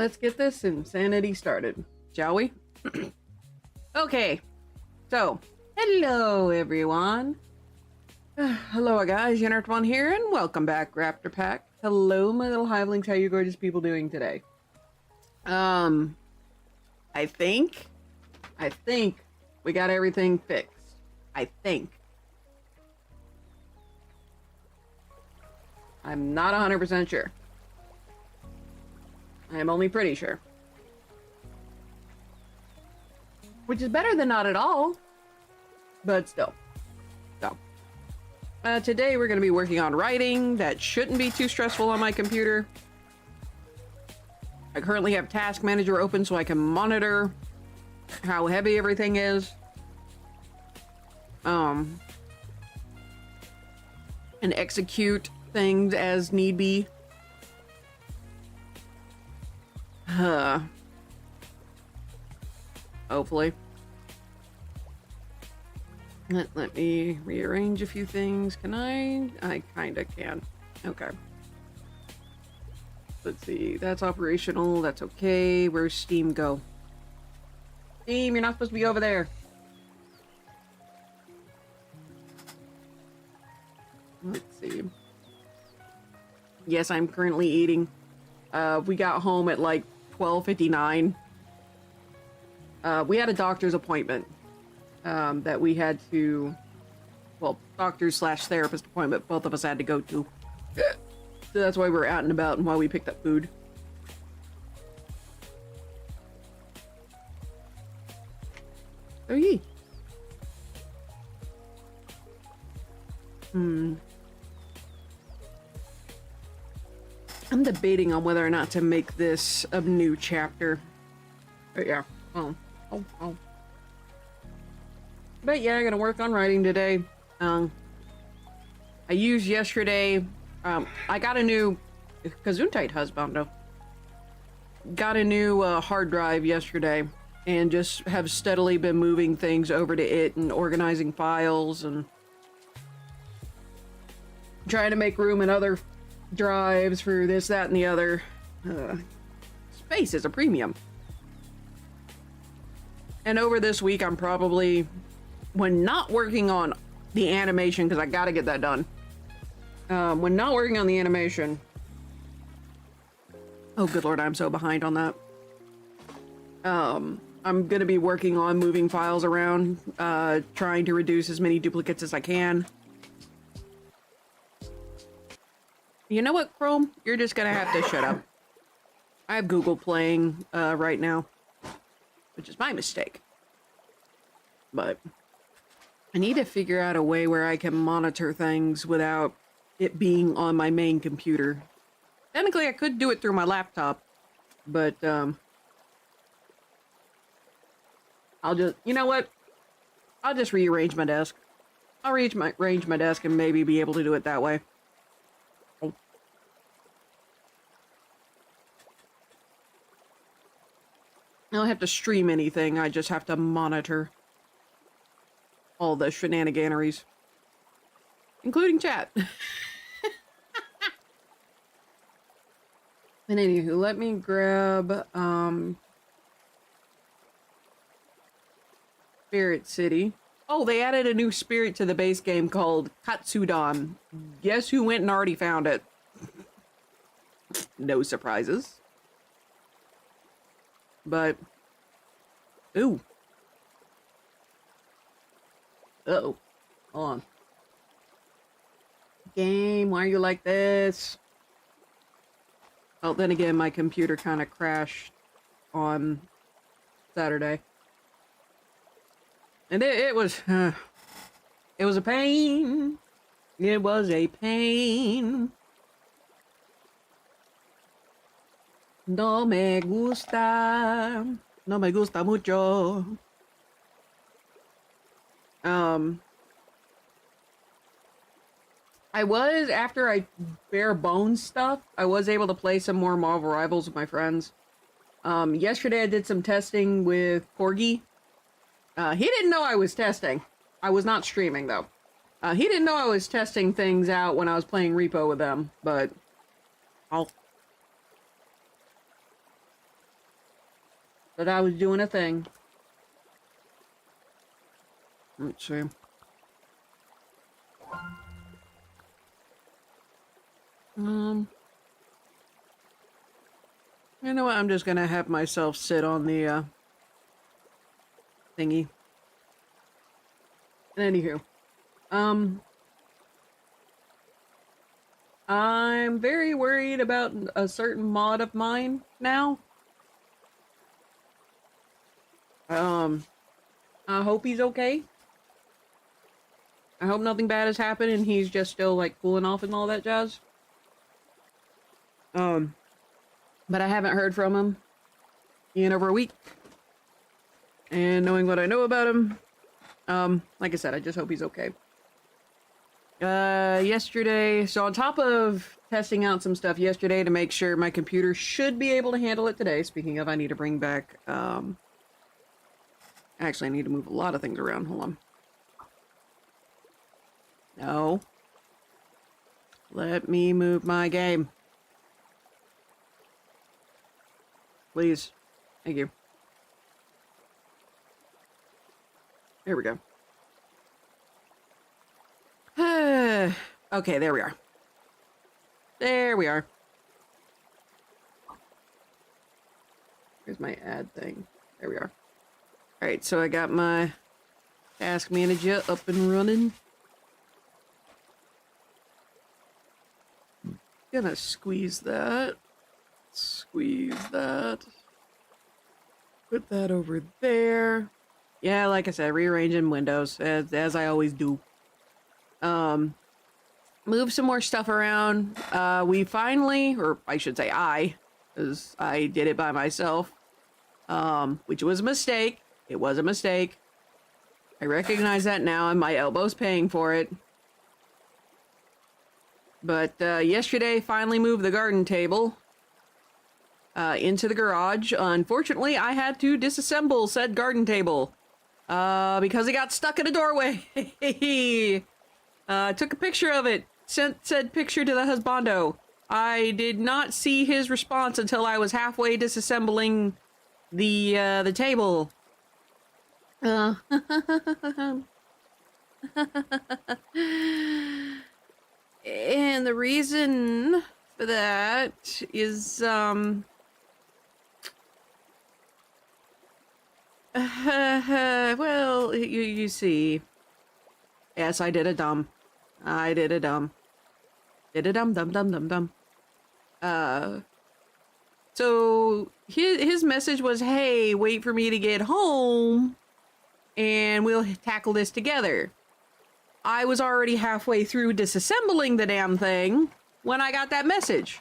let's get this insanity started, shall we? Okay, so, hello everyone. Hello guys, Yenert1 here, and welcome back, Raptor Pack. Hello my little hivelings, how you gorgeous people doing today? I think we got everything fixed. I think. I'm not 100% sure. I'm only pretty sure. Which is better than not at all. But still. So. Today we're going to be working on writing. That shouldn't be too stressful on my computer. I currently have Task Manager open so I can monitor how heavy everything is. And execute things as need be. Hopefully. Let me rearrange a few things. Can I? I kinda can. Okay. Let's see. That's operational. That's okay. Where's Steam go? Steam, you're not supposed to be over there. Let's see. Yes, I'm currently eating. We got home at like 12:59. We had a doctor's appointment that we had to, well, doctor/therapist appointment both of us had to go to. So that's why we're out and about and why we picked up food. Oh, yee. I'm debating on whether or not to make this a new chapter. But yeah. Oh. But yeah, I'm gonna work on writing today. I used yesterday. I got a new Gesundheit husband. Got a new hard drive yesterday, and just have steadily been moving things over to it and organizing files and trying to make room in other drives for this, that, and the other. Space is a premium. And over this week, I'm probably, when not working on the animation, because I gotta get that done. When not working on the animation, oh good lord, I'm so behind on that. I'm gonna be working on moving files around, trying to reduce as many duplicates as I can. You know what, Chrome? You're just gonna have to shut up. I have Google playing right now, which is my mistake. But I need to figure out a way where I can monitor things without it being on my main computer. Technically, I could do it through my laptop, but I'll just, you know what? I'll just rearrange my desk. I'll rearrange my desk and maybe be able to do it that way. I don't have to stream anything, I just have to monitor all the shenaniganeries. Including chat. And anywho, let me grab, Spirit City. Oh, they added a new spirit to the base game called Katsudan. Guess who went and already found it? No surprises. But, ooh. Uh-oh. Hold on. Game, why are you like this? Oh, then again, my computer kind of crashed on Saturday. And it was a pain. It was a pain. No me gusta. No me gusta mucho. I was, after I bare bones stuff, I was able to play some more Marvel Rivals with my friends. Yesterday I did some testing with Corgi. He didn't know I was testing. I was not streaming though. He didn't know I was testing things out when I was playing Repo with them, but that I was doing a thing. Let's see. You know what? I'm just gonna have myself sit on the thingy. Anywho, I'm very worried about a certain mod of mine now. I hope he's okay. I hope nothing bad has happened and he's just still like cooling off and all that jazz. But I haven't heard from him in over a week. And knowing what I know about him, like I said, I just hope he's okay. Yesterday, so on top of testing out some stuff yesterday to make sure my computer should be able to handle it today, speaking of, I need to bring back, actually, I need to move a lot of things around. Hold on. No. Let me move my game. Please. Thank you. There we go. Okay, there we are. There we are. Here's my ad thing. There we are. Alright, so I got my task manager up and running. Gonna squeeze that. Squeeze that. Put that over there. Yeah, like I said, rearranging windows, as I always do. Move some more stuff around. We finally, or I should say because I did it by myself, which was a mistake. It was a mistake. I recognize that now, and my elbow's paying for it. But yesterday, finally moved the garden table into the garage. Unfortunately, I had to disassemble said garden table because it got stuck in a doorway. Took a picture of it, sent said picture to the husbando. I did not see his response until I was halfway disassembling the table. And the reason for that is, well, you see. Yes, I did a dumb. I did a dumb. Did a dumb. So his message was, hey, wait for me to get home and we'll tackle this together. I was already halfway through disassembling the damn thing when I got that message.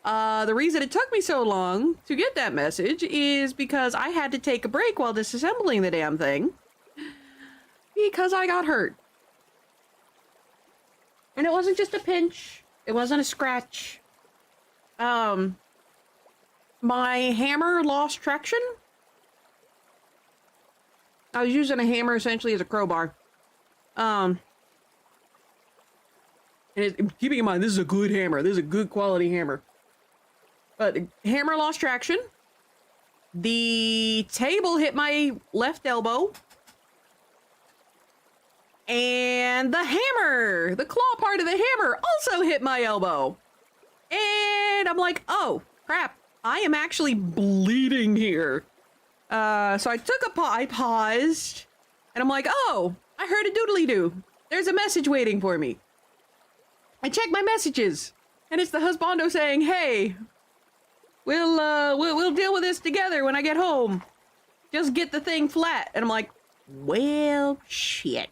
The reason it took me so long to get that message is because I had to take a break while disassembling the damn thing because I got hurt. And it wasn't just a pinch. It wasn't a scratch. My hammer lost traction. I was using a hammer essentially as a crowbar. And keeping in mind, this is a good hammer. This is a good quality hammer. But the hammer lost traction. The table hit my left elbow. And the hammer, the claw part of the hammer also hit my elbow. And I'm like, oh, crap. I am actually bleeding here. So I paused. And I'm like, oh, I heard a doodly-doo. There's a message waiting for me. I check my messages. And it's the husbando saying, hey, we'll deal with this together when I get home. Just get the thing flat. And I'm like, well, shit.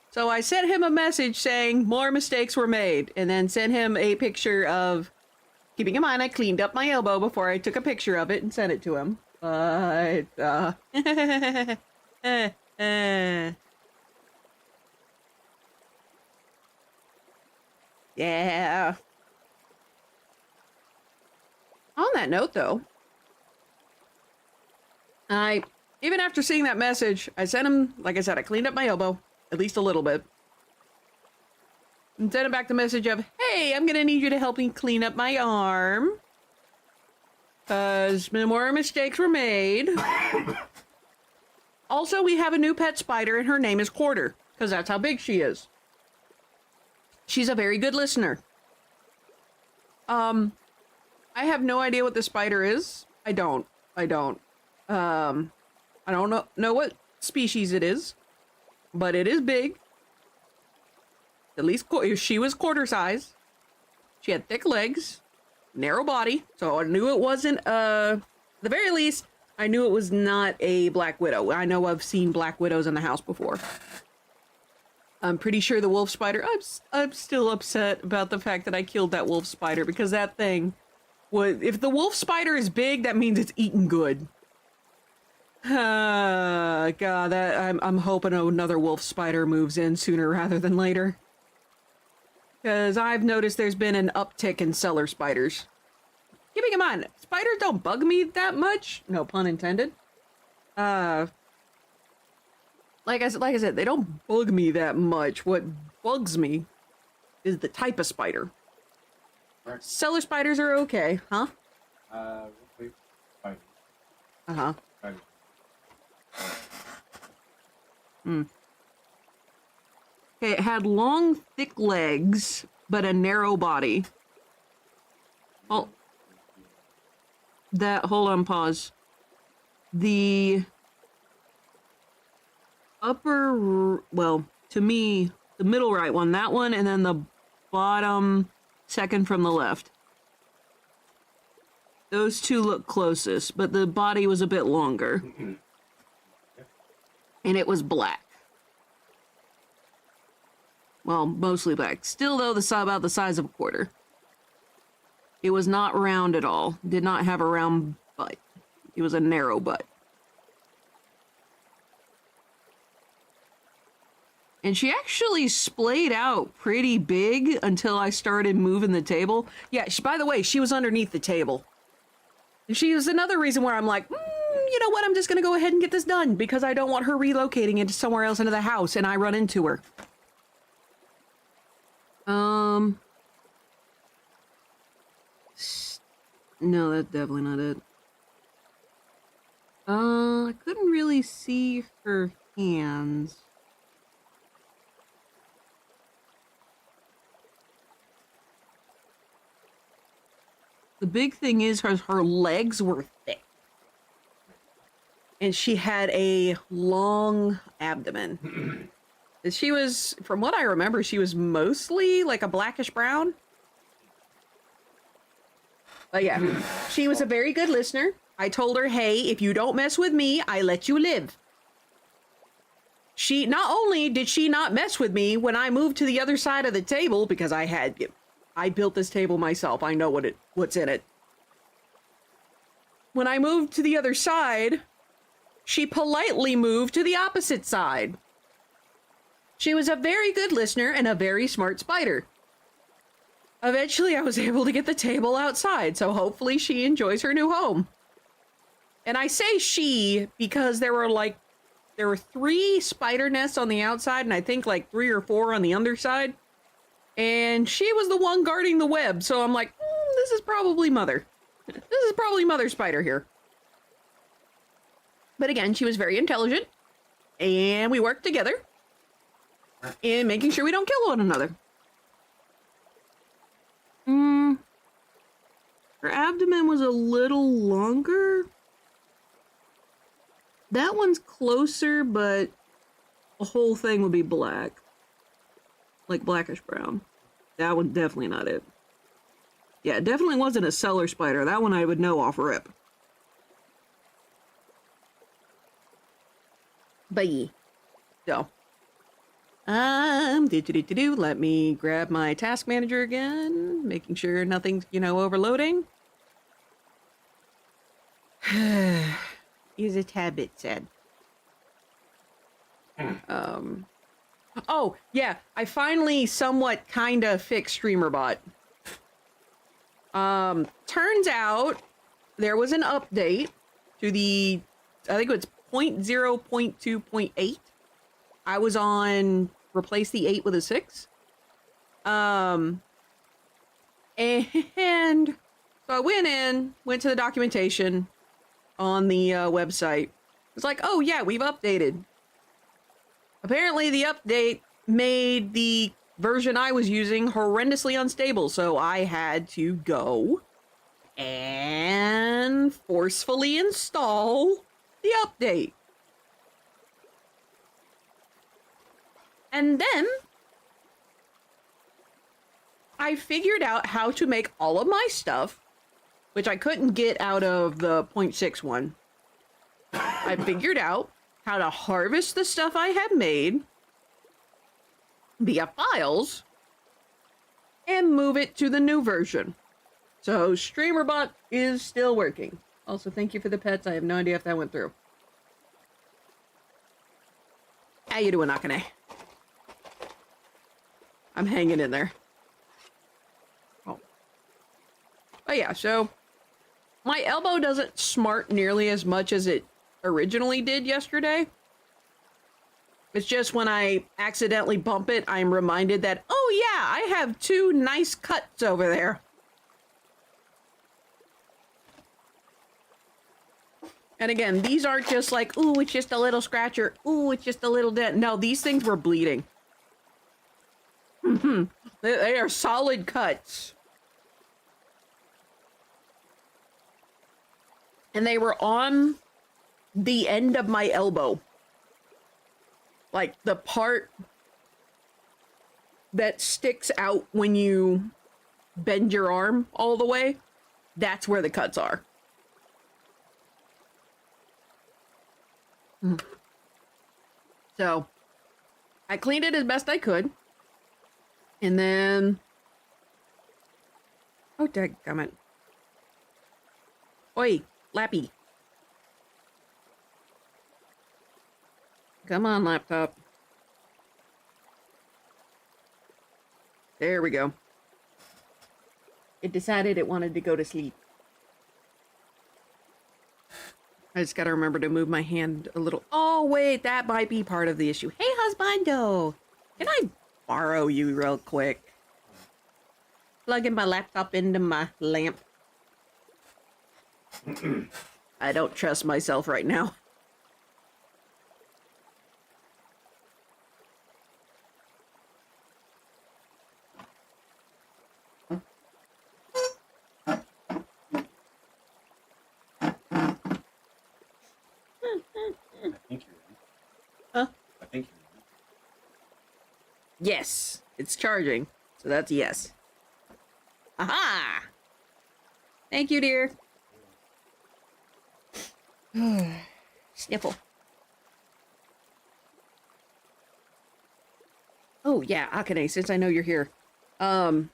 So I sent him a message saying more mistakes were made, and then sent him a picture of, keeping in mind I cleaned up my elbow before I took a picture of it and sent it to him. But, yeah. On that note, though, even after seeing that message, I sent him, like I said, I cleaned up my elbow. At least a little bit. And sent him back the message of, hey, I'm gonna need you to help me clean up my arm. Because more mistakes were made. Also, we have a new pet spider, and her name is Quarter, because that's how big she is. She's a very good listener. I have no idea what the spider is. I don't know what species it is, but it is big. At least she was quarter size. She had thick legs, narrow body, so I knew it wasn't, at the very least, I knew it was not a black widow. I know I've seen black widows in the house before. I'm pretty sure the wolf spider, I'm still upset about the fact that I killed that wolf spider, because that thing was, if the wolf spider is big, that means it's eating good. God, I'm hoping another wolf spider moves in sooner rather than later. Because I've noticed there's been an uptick in cellar spiders. Keeping in mind, spiders don't bug me that much. No pun intended. Like I said, they don't bug me that much. What bugs me is the type of spider. Right. Cellar spiders are okay, huh? Uh-huh. Hmm. Okay, it had long, thick legs, but a narrow body. Oh. Hold on, pause. The upper, well, to me, the middle right one, that one, and then the bottom second from the left. Those two look closest, but the body was a bit longer. And it was black. Well, mostly black. Still, though, about the size of a quarter. It was not round at all. Did not have a round butt. It was a narrow butt. And she actually splayed out pretty big until I started moving the table. Yeah, by the way, she was underneath the table. She was another reason where I'm like, you know what, I'm just going to go ahead and get this done, because I don't want her relocating into somewhere else into the house and I run into her. No, that's definitely not it. I couldn't really see her hands. The big thing is her legs were thick. And she had a long abdomen. She was, from what I remember, she was mostly like a blackish brown. But yeah, she was a very good listener. I told her, hey, if you don't mess with me, I let you live. She, not only did she not mess with me when I moved to the other side of the table, because I built this table myself. I know what's in it. When I moved to the other side, she politely moved to the opposite side. She was a very good listener and a very smart spider. Eventually, I was able to get the table outside, so hopefully she enjoys her new home. And I say she because there were 3 spider nests on the outside, and I think like 3 or 4 on the underside. And she was the one guarding the web, so I'm like, this is probably Mother. This is probably Mother Spider here. But again, she was very intelligent, and we worked together in making sure we don't kill one another. Her abdomen was a little longer. That one's closer, but the whole thing would be black. Like blackish brown. That one definitely not it. Yeah, it definitely wasn't a cellar spider. That one I would know off rip. Bye. So. Let me grab my task manager again, making sure nothing's, overloading. Is a tad bit sad. Oh, yeah, I finally somewhat kinda fixed StreamerBot. Turns out there was an update to the, I think it was 0.0.2.8. I was on replace the 8 with a 6. And So I went to the documentation on the website. It's like, oh yeah, we've updated. Apparently the update made the version I was using horrendously unstable, so I had to go and forcefully install the update. And then I figured out how to make all of my stuff, which I couldn't get out of the 0.6 one. I figured out how to harvest the stuff I had made via files and move it to the new version. So StreamerBot is still working. Also, thank you for the pets. I have no idea if that went through. How you doing, Akane? I'm hanging in there. Oh. Oh yeah, so my elbow doesn't smart nearly as much as it originally did yesterday. It's just when I accidentally bump it, I'm reminded that, oh yeah, I have 2 nice cuts over there. And again, these aren't just like, ooh, it's just a little scratch, or ooh, it's just a little dent. No, these things were bleeding. They are solid cuts. And they were on the end of my elbow. Like the part that sticks out when you bend your arm all the way, that's where the cuts are. So, I cleaned it as best I could. And then... oh, dadgummit. Oi, Lappy. Come on, laptop. There we go. It decided it wanted to go to sleep. I just gotta remember to move my hand a little. Oh, wait, that might be part of the issue. Hey, husbando! Can I borrow you real quick? Plugging my laptop into my lamp. I don't trust myself right now. I think you're in. Huh? I think you're in. Yes, it's charging. So that's a yes. Aha! Thank you, dear. Sniffle. Oh, yeah, Akane, since I know you're here. Do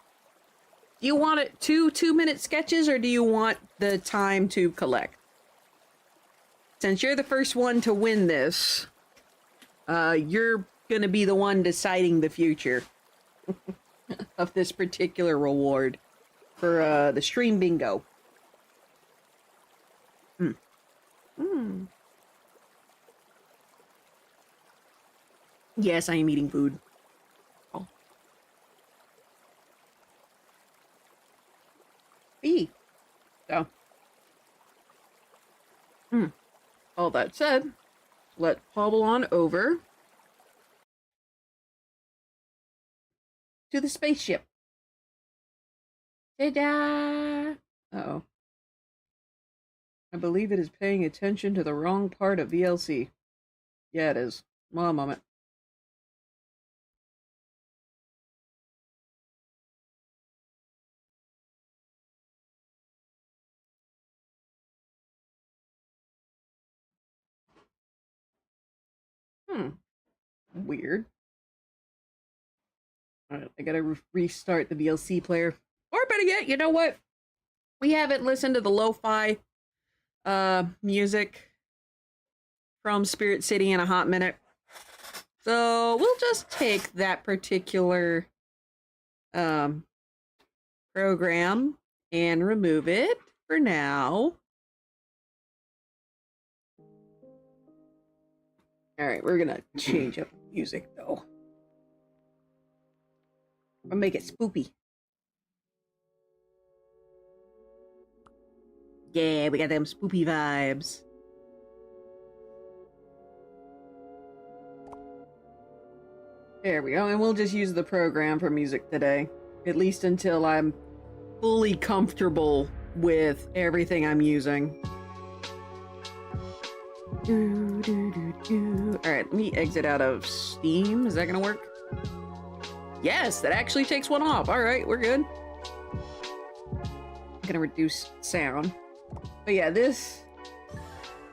you want it 2-minute sketches, or do you want the time to collect? Since you're the first one to win this, you're gonna be the one deciding the future of this particular reward for the stream bingo. Yes, I am eating food. Oh. E. So. All that said, let's hobble on over to the spaceship. Ta-da! Uh-oh. I believe it is paying attention to the wrong part of VLC. Yeah, it is. One moment. Weird. Alright, I gotta restart the VLC player. Or better yet, you know what? We haven't listened to the lo-fi music from Spirit City in a hot minute. So we'll just take that particular program and remove it for now. Alright, we're gonna change up music though. I'll make it spoopy. Yeah, we got them spoopy vibes. There we go, and we'll just use the program for music today. At least until I'm fully comfortable with everything I'm using. Alright, let me exit out of Steam. Is that gonna work? Yes, that actually takes one off. Alright, we're good. I'm gonna reduce sound. But yeah, this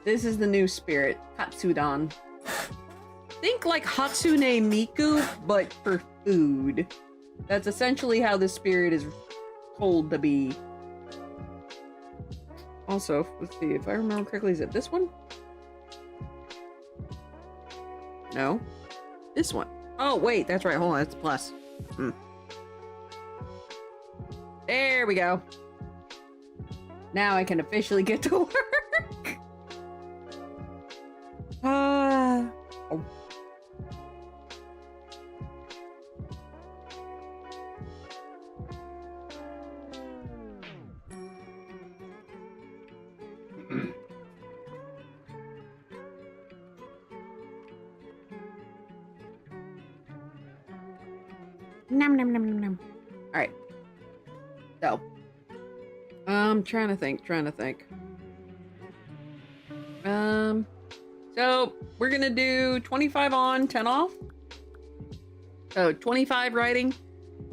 is the new spirit, Katsudan. Think like Hatsune Miku, but for food. That's essentially how the spirit is told to be. Also, let's see, if I remember correctly, is it this one? No. This one. Oh, wait, that's right. Hold on, it's plus. There we go. Now I can officially get to work. Oh. Nom nom nom nom nom. All right. So, trying to think. So we're gonna do 25 on, 10 off. So 25 writing,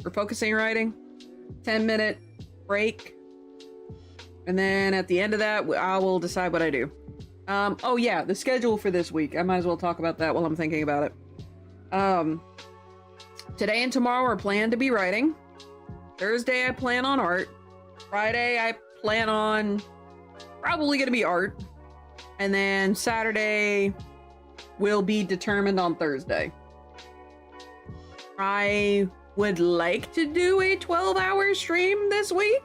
for focusing writing, 10-minute break, and then at the end of that, I will decide what I do. Oh yeah, the schedule for this week. I might as well talk about that while I'm thinking about it. Today and tomorrow are planned to be writing. Thursday, I plan on art. Friday, I plan on probably gonna be art. And then Saturday will be determined on Thursday. I would like to do a 12-hour stream this week,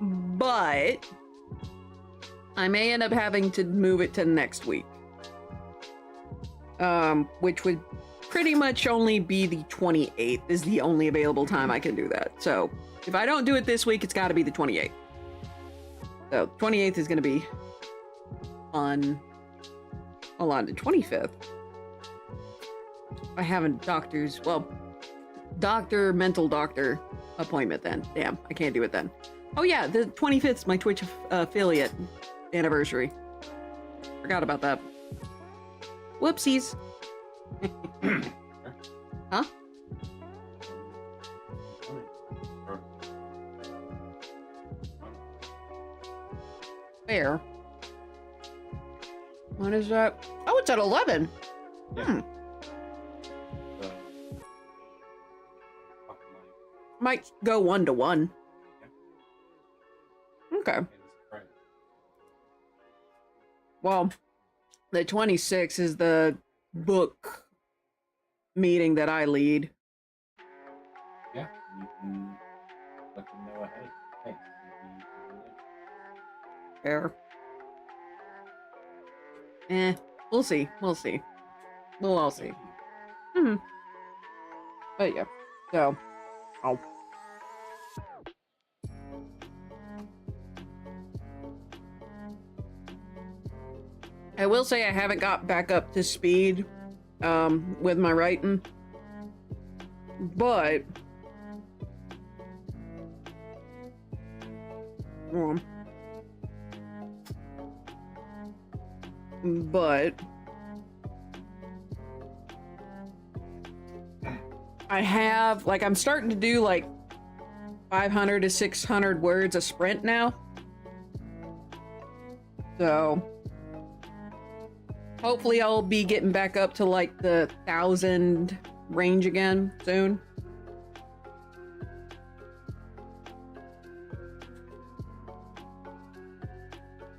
but I may end up having to move it to next week. Which would pretty much only be the 28th is the only available time I can do that. So if I don't do it this week, it's got to be the 28th. So 28th is going to be on, hold on, the 25th. I have a mental doctor appointment then. Damn, I can't do it then. Oh yeah, the 25th is my Twitch affiliate anniversary. Forgot about that. Whoopsies. Huh? Fair. What is that? Oh, it's at 11. Yeah. Might go 1-to-1. Yeah. Okay. Well, the 26th is the book meeting that I lead. Yeah, you can let them know ahead. Hey, Fair. We'll see. We'll all see. But yeah. So, I will say I haven't got back up to speed with my writing, but I have, like, I'm starting to do like 500 to 600 words a sprint now. So hopefully I'll be getting back up to like the 1,000 range again soon.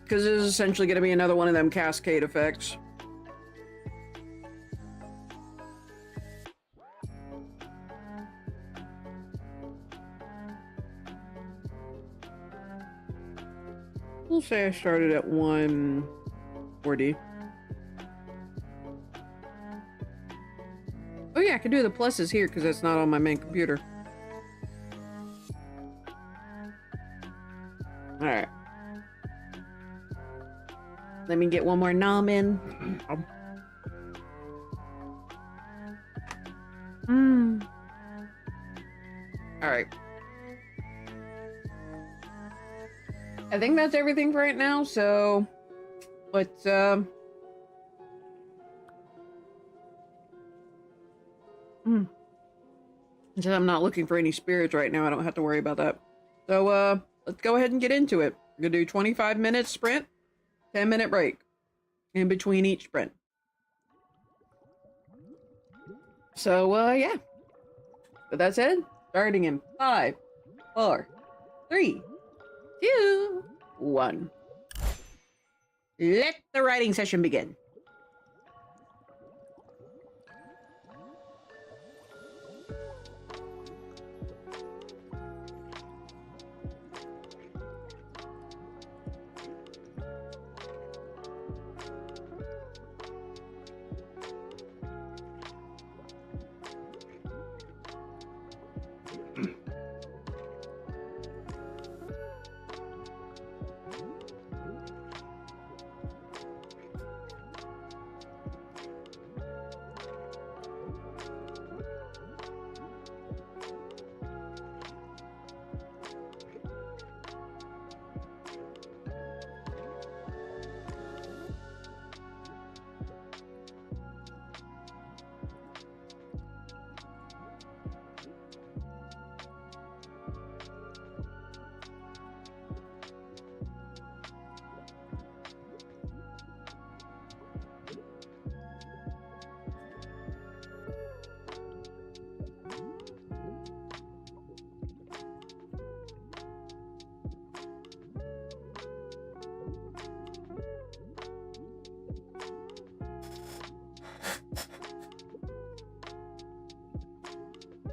Because this is essentially going to be another one of them cascade effects. We'll say I started at 140. Oh yeah, I can do the pluses here because it's not on my main computer. Alright. me get one more nom in. All right. I think that's everything for right now. So let's since I'm not looking for any spirits right now, I don't have to worry about that. So let's go ahead and get into it. We're gonna do 25 minutes sprint, 10-minute break in between each sprint. So yeah. With that said, starting in 5, 4, 3, 2, 1. Let the writing session begin.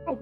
Oh.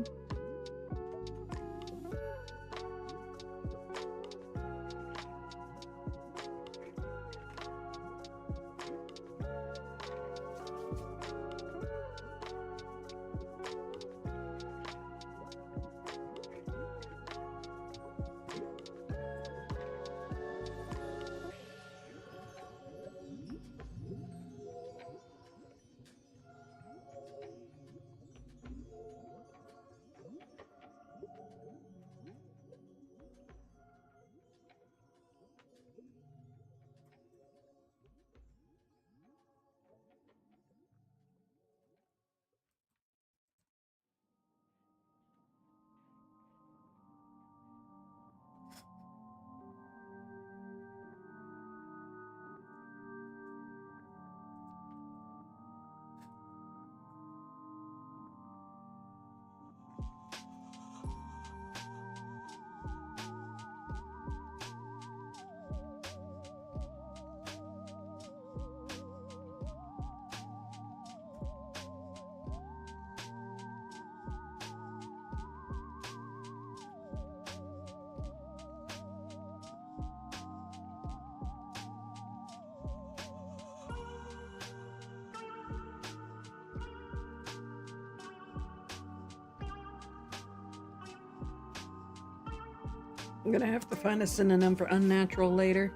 I'm gonna have to find a synonym for unnatural later.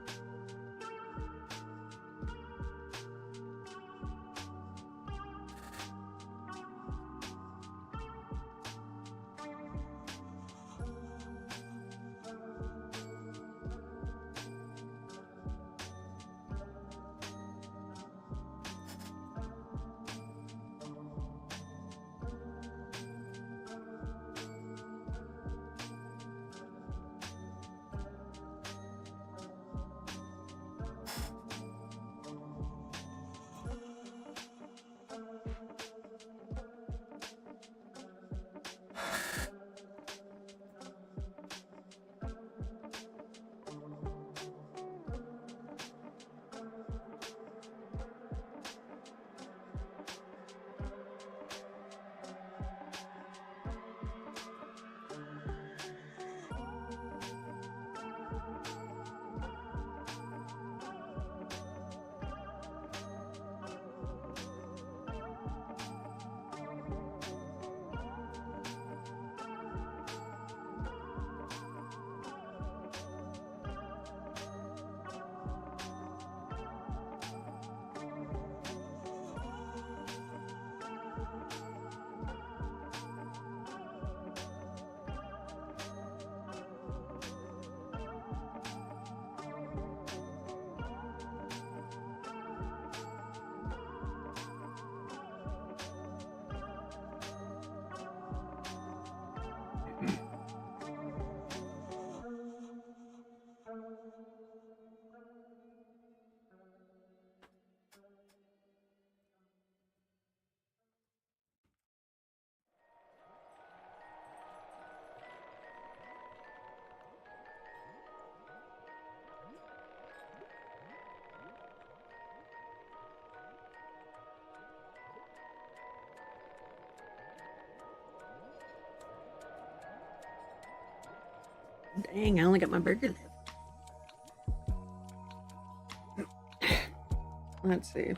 Dang, I only got my burger left. Let's see.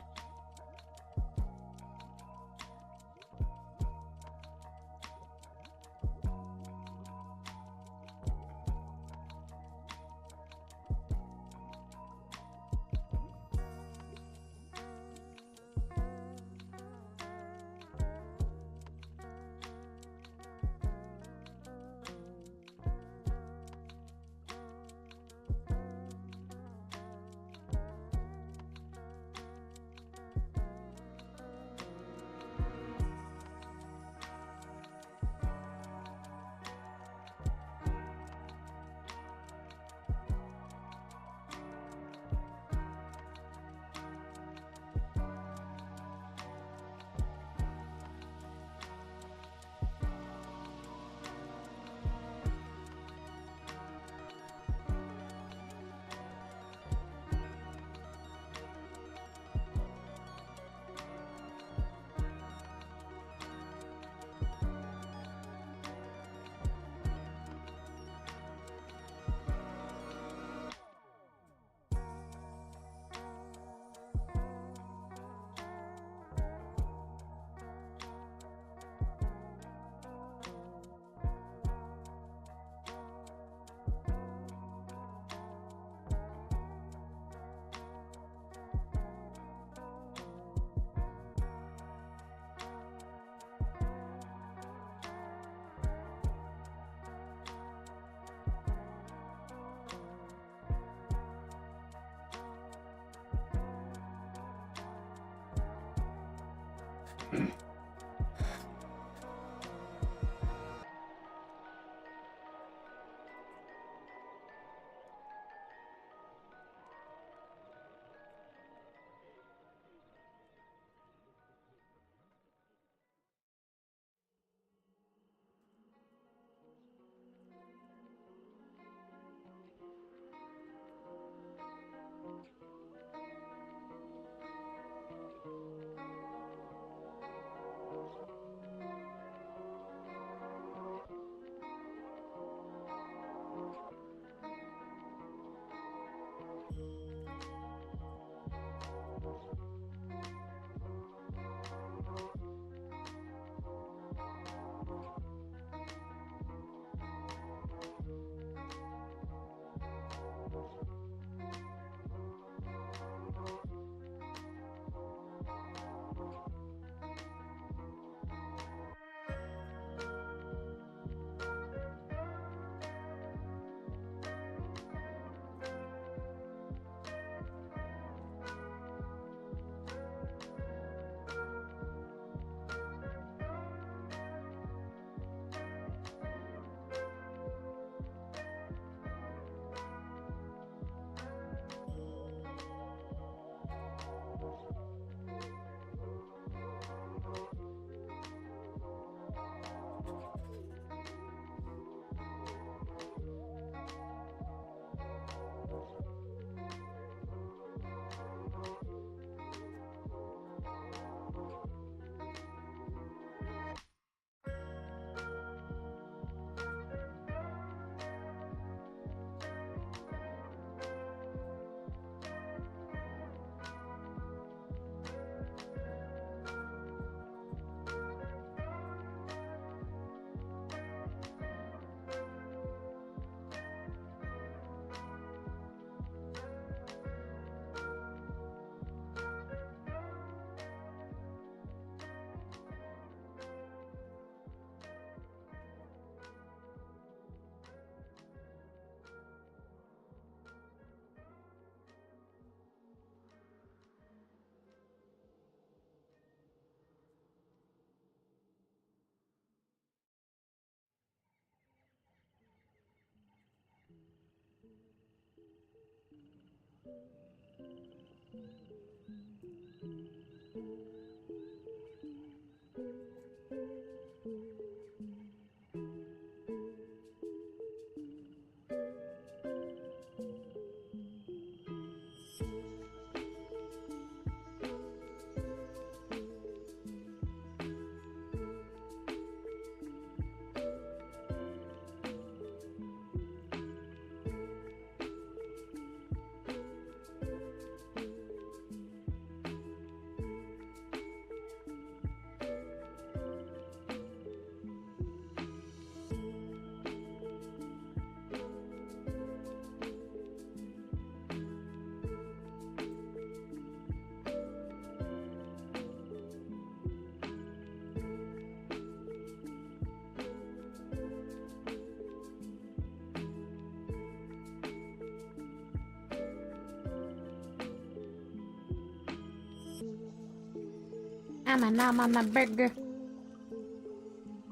I'm a nom on my burger.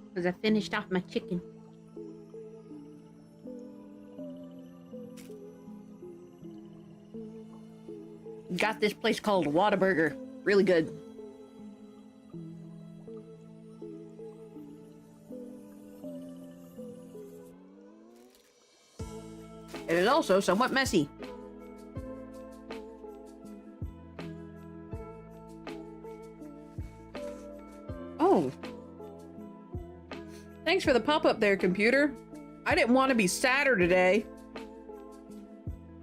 Because I finished off my chicken. Got this place called Whataburger. Really good. It is also somewhat messy. Oh. Thanks for the pop-up there, computer. I didn't want to be sadder today.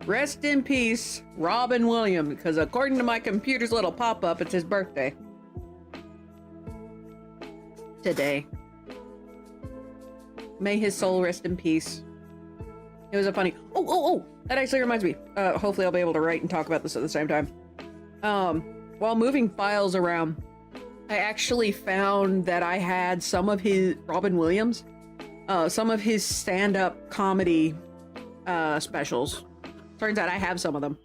Rest in peace, Robin Williams, because according to my computer's little pop-up, it's his birthday. Today. May his soul rest in peace. It was a funny... Oh! That actually reminds me. Hopefully I'll be able to write and talk about this at the same time. While moving files around, I actually found that I had some of his... Robin Williams? Some of his stand-up comedy specials. Turns out I have some of them.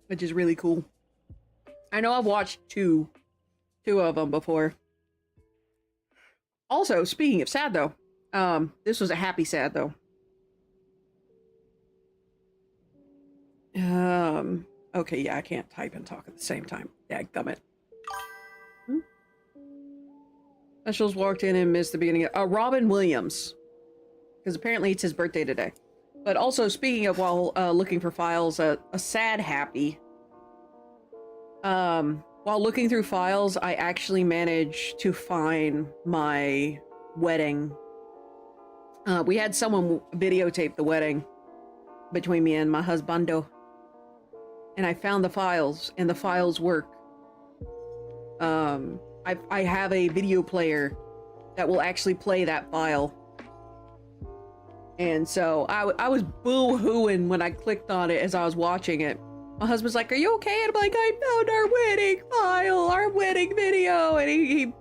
Which is really cool. I know I've watched two of them before. Also, speaking of sad though, this was a happy sad though. Okay, yeah, I can't type and talk at the same time. Dadgummit. Specials walked in and missed the beginning of Robin Williams. Because apparently it's his birthday today. But also, speaking of while looking for files, a sad happy. While looking through files, I actually managed to find my wedding. We had someone videotape the wedding between me and my husbando. And I found the files, and the files work. I have a video player that will actually play that file. And so I was boo-hooing when I clicked on it as I was watching it. My husband's like, "Are you okay?" And I'm like, "I found our wedding file, our wedding video." And he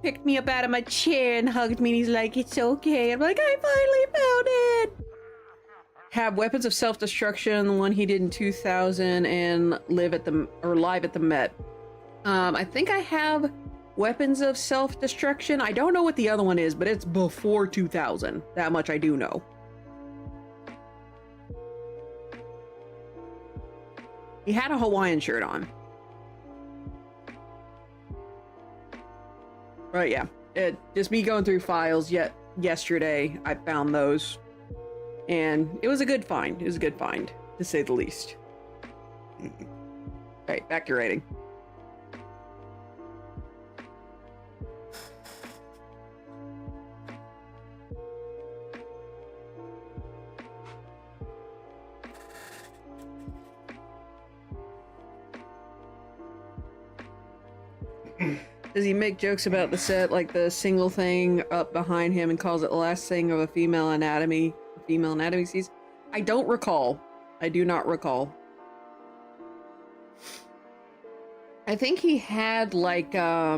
picked me up out of my chair and hugged me, and he's like, "It's okay." And I'm like, "I finally found it." Have weapons of self-destruction, the one he did in 2000, and live at the Met. I think I have weapons of self-destruction. I don't know what the other one is, but it's before 2000. That much I do know. He had a Hawaiian shirt on. But yeah, just me going through files yesterday, I found those. And it was a good find. It was a good find, to say the least. Alright, back to writing. Does he make jokes about the set, like the single thing up behind him, and calls it the last thing of a female anatomy sees? I don't recall. I do not recall. I think he had like I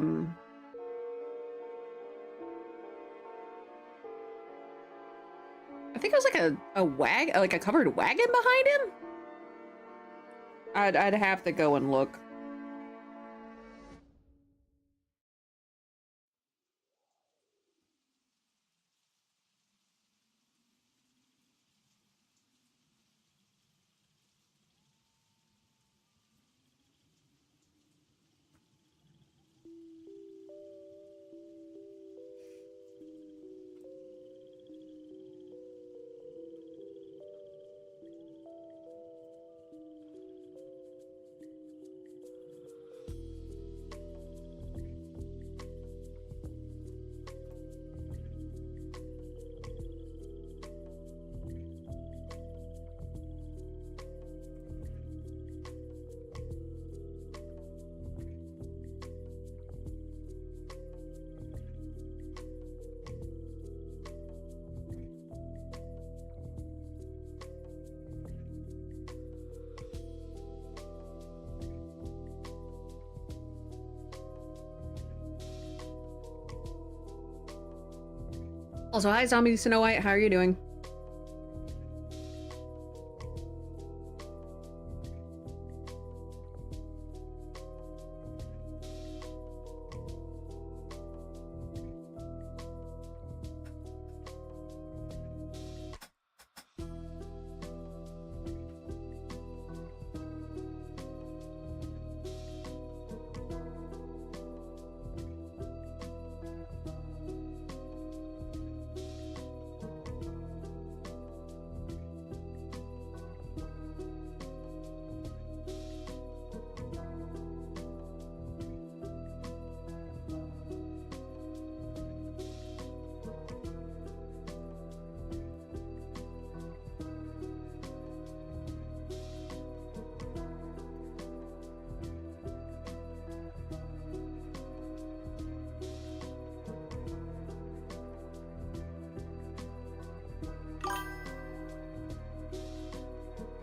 think it was like a covered wagon behind him. I'd have to go and look. Also, hi Zombie Snow White, how are you doing?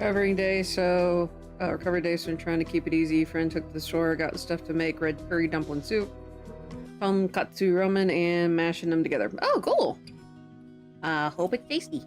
Recovery day, so I'm trying to keep it easy. Friend took to the store, got stuff to make red curry dumpling soup, tonkatsu ramen, and mashing them together. Oh, cool. Hope it's tasty.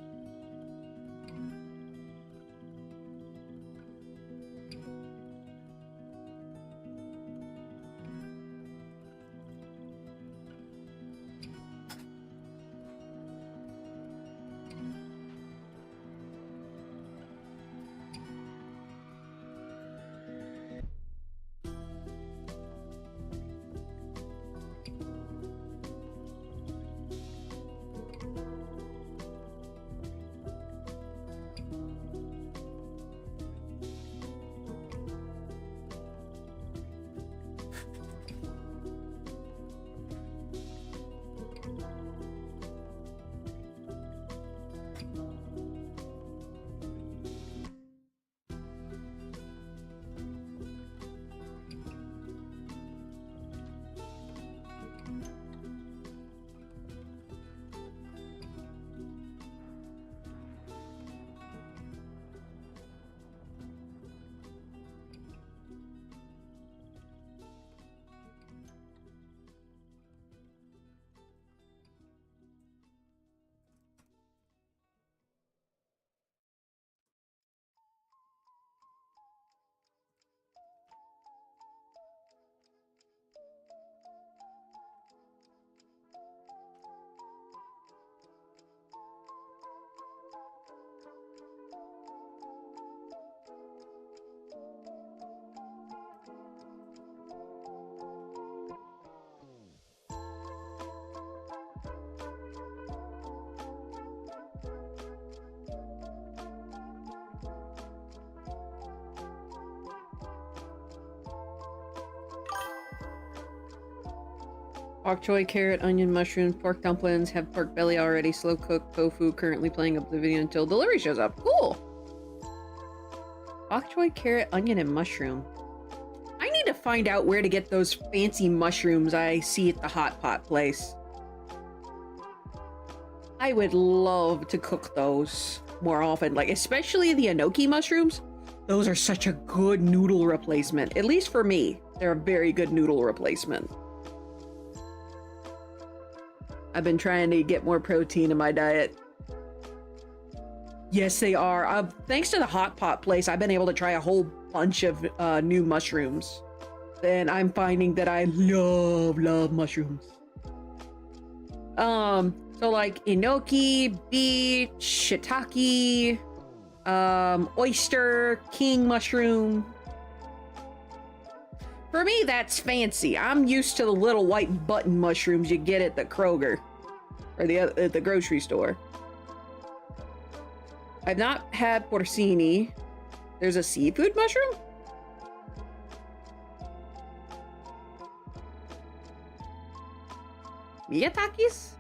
Bok choy, carrot, onion, mushrooms, pork dumplings, have pork belly already, slow cooked tofu, currently playing Oblivion until delivery shows up. Cool! Bok choy, carrot, onion, and mushroom. I need to find out where to get those fancy mushrooms I see at the hot pot place. I would love to cook those more often, like especially the enoki mushrooms. Those are such a good noodle replacement. At least for me, they're a very good noodle replacement. I've been trying to get more protein in my diet. Yes, they are. Thanks to the hot pot place, I've been able to try a whole bunch of new mushrooms. And I'm finding that I love mushrooms. So like enoki, beet, shiitake, oyster, king mushroom. For me, that's fancy. I'm used to the little white button mushrooms you get at the Kroger or at the grocery store. I've not had porcini. There's a seafood mushroom? Miyatakis?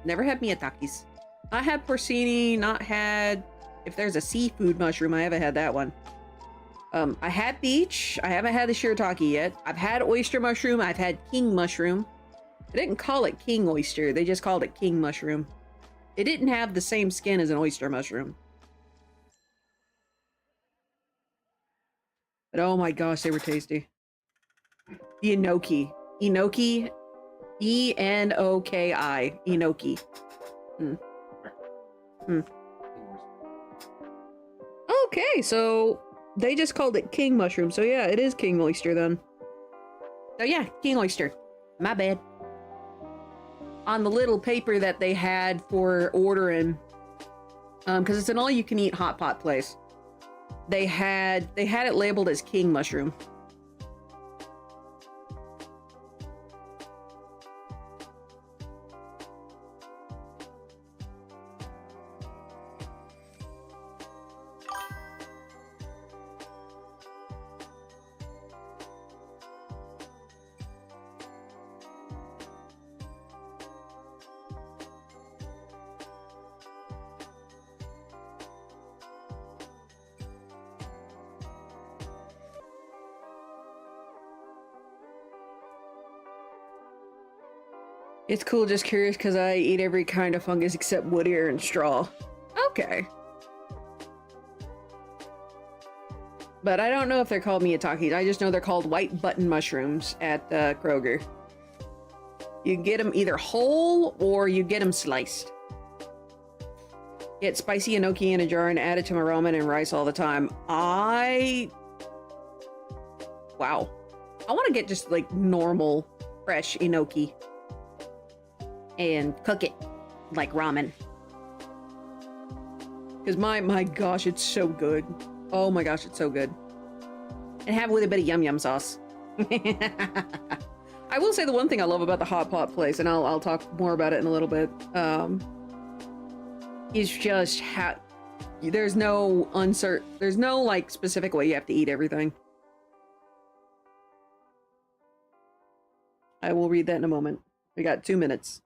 Never had miyatakis. I had porcini, not had... If there's a seafood mushroom, I haven't had that one. I had beach. I haven't had the shiitake yet. I've had oyster mushroom. I've had king mushroom. They didn't call it king oyster. They just called it king mushroom. It didn't have the same skin as an oyster mushroom. But oh my gosh, they were tasty. The enoki. Enoki. E-N-O-K-I. Enoki. Okay, so... They just called it king mushroom, so yeah, it is king oyster then. So yeah, king oyster. My bad. On the little paper that they had for ordering, because it's an all-you-can-eat hot pot place, they had it labeled as king mushroom. It's cool, just curious, because I eat every kind of fungus except wood ear and straw. Okay. But I don't know if they're called miyatakis. I just know they're called white button mushrooms at Kroger. You get them either whole or you get them sliced. Get spicy enoki in a jar and add it to my ramen and rice all the time. Wow. I want to get just like normal, fresh enoki and cook it like ramen. Because my gosh, it's so good. Oh my gosh, it's so good. And have it with a bit of yum yum sauce. I will say the one thing I love about the hot pot place, and I'll talk more about it in a little bit, is just how there's no like specific way you have to eat everything. I will read that in a moment. We got 2 minutes.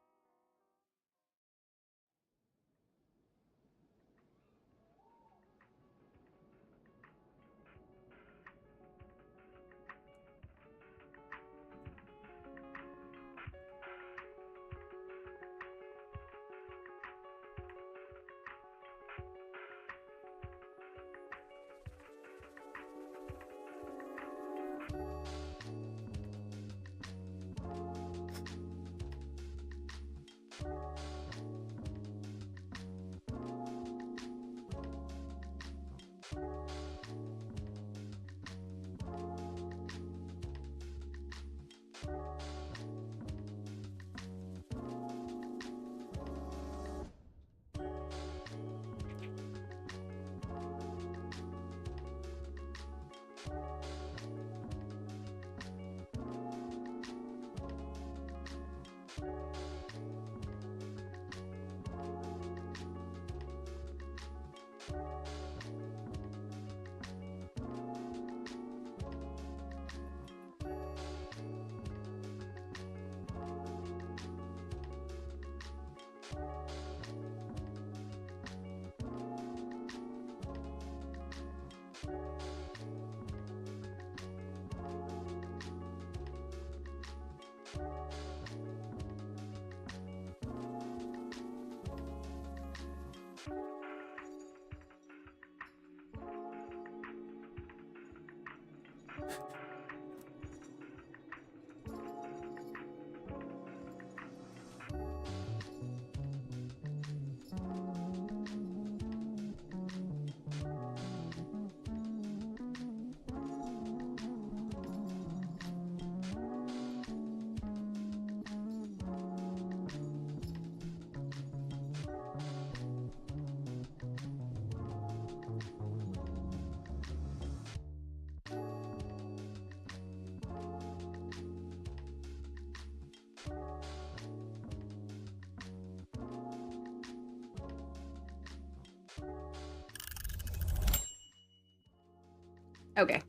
Okay.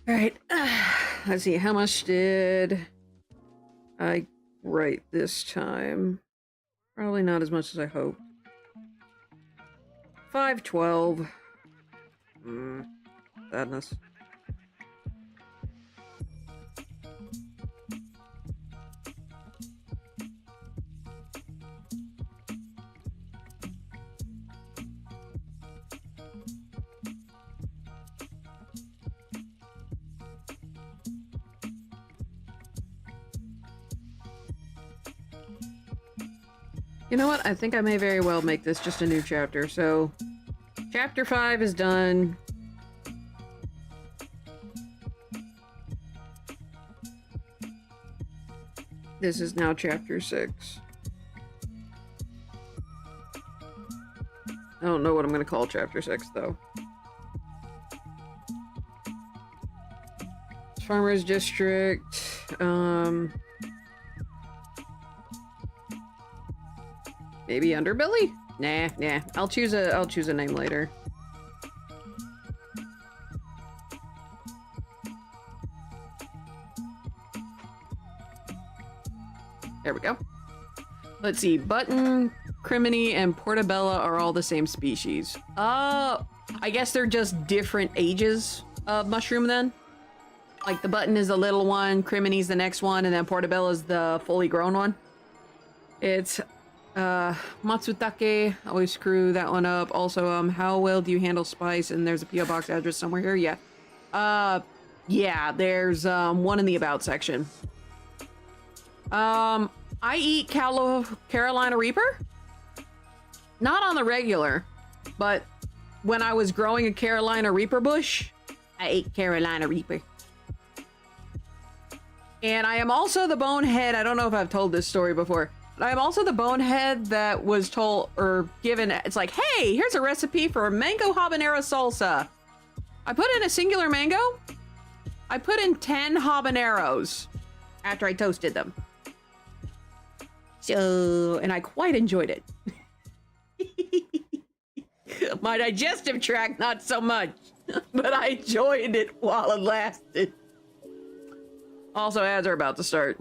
All right. Let's see. How much did I write this time? Probably not as much as I hoped. 512. Sadness. You know what? I think I may very well make this just a new chapter. So, chapter 5 is done. This is now chapter 6. I don't know what I'm going to call chapter 6, though. Farmers District. Maybe Underbelly? Nah. I'll choose a name later. There we go. Let's see. Button, Criminy, and Portobello are all the same species. I guess they're just different ages of mushroom then. Like the button is the little one, Criminy's the next one, and then Portobello's the fully grown one. It's Matsutake, always screw that one up. Also, how well do you handle spice? And there's a P.O. box address somewhere here. Yeah, there's one in the about section. I eat Carolina Reaper. Not on the regular, but when I was growing a Carolina Reaper bush, I ate Carolina Reaper. And I am also the bonehead, I don't know if I've told this story before, but I am also the bonehead that was told, or given, it's like, hey, here's a recipe for mango habanero salsa. I put in a singular mango. I put in 10 habaneros after I toasted them. So, and I quite enjoyed it. My digestive tract, not so much, but I enjoyed it while it lasted. Also, ads are about to start.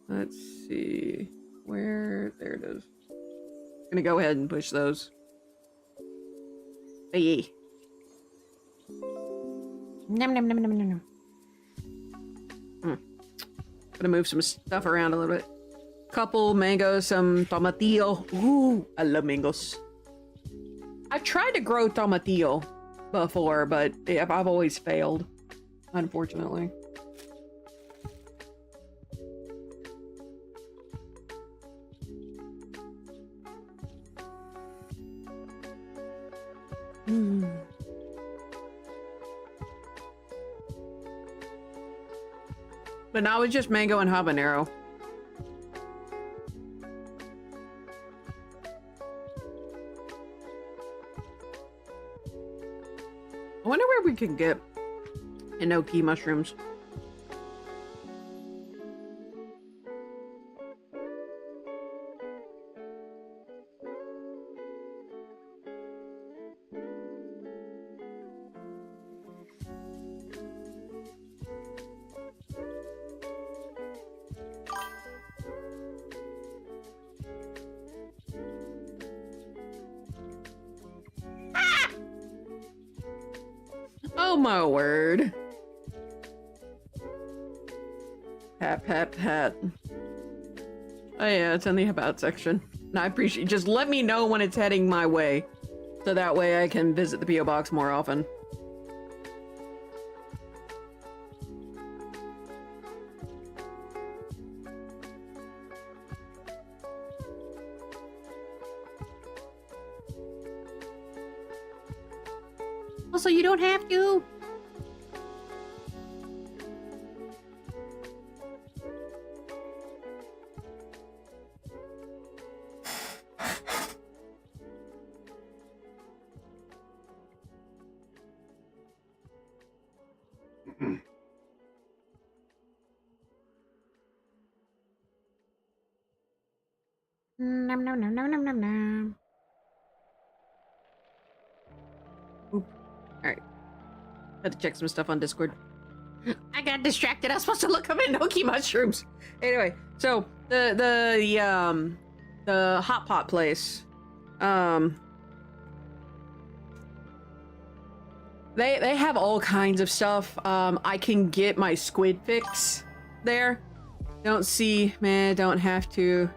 Let's see. Where? There it is. I'm gonna go ahead and push those. Hey. Nom nom nom nom nom nom. Gonna move some stuff around a little bit. Couple mangoes, some tomatillo. Ooh, I love mangoes. I've tried to grow tomatillo before, but I've always failed, unfortunately. But now it's just mango and habanero. I wonder where we can get enoki mushrooms. Oh my word. Pat, pat, pat. Oh yeah, it's in the about section. And I appreciate, just let me know when it's heading my way. So that way I can visit the P.O. box more often. Also, you don't have to. Nom nom nom nom nom nom nom. Oop. Alright. Had to check some stuff on Discord. I got distracted. I was supposed to look up enoki mushrooms. Anyway, so the hot pot place. They have all kinds of stuff. I can get my squid fix there. Don't have to.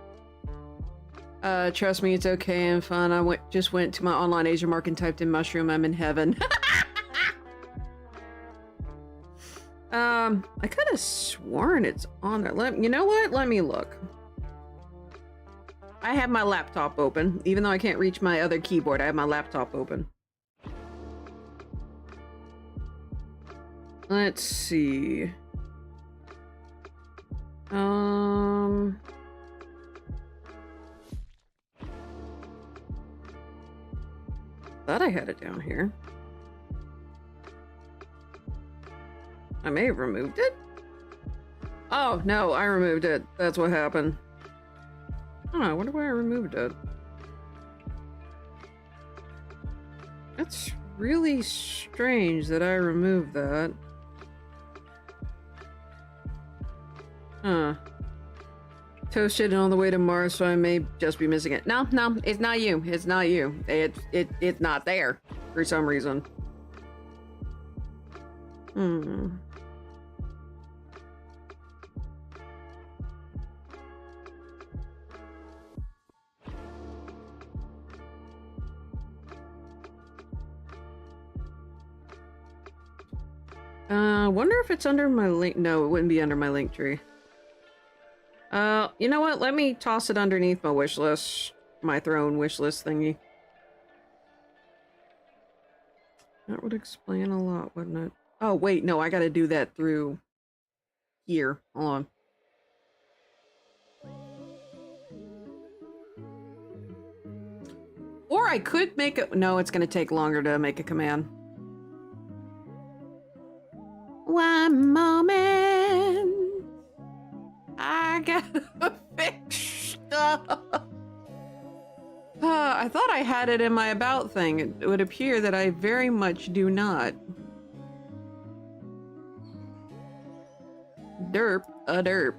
Trust me, it's okay and fun. I just went to my online Asia mark and typed in mushroom. I'm in heaven. I could have sworn it's on there. You know what? Let me look. I have my laptop open. Even though I can't reach my other keyboard, I have my laptop open. Let's see. Thought I had it down here. I may have removed it. Oh, no, I removed it. That's what happened. Oh, I wonder why I removed it. That's really strange that I removed that. Huh. Toasted on the way to Mars, so I may just be missing it. No, it's not you. It's not you. It's not there for some reason. Wonder if it's under my link. No, it wouldn't be under my link tree. You know what? Let me toss it underneath my wish list. My throne wish list thingy. That would explain a lot, wouldn't it? Oh, wait, no, I gotta do that through here. Hold on. Or I could make it. No, it's gonna take longer to make a command. One moment. I gotta fix stuff. I thought I had it in my about thing. It would appear that I very much do not. Derp a derp.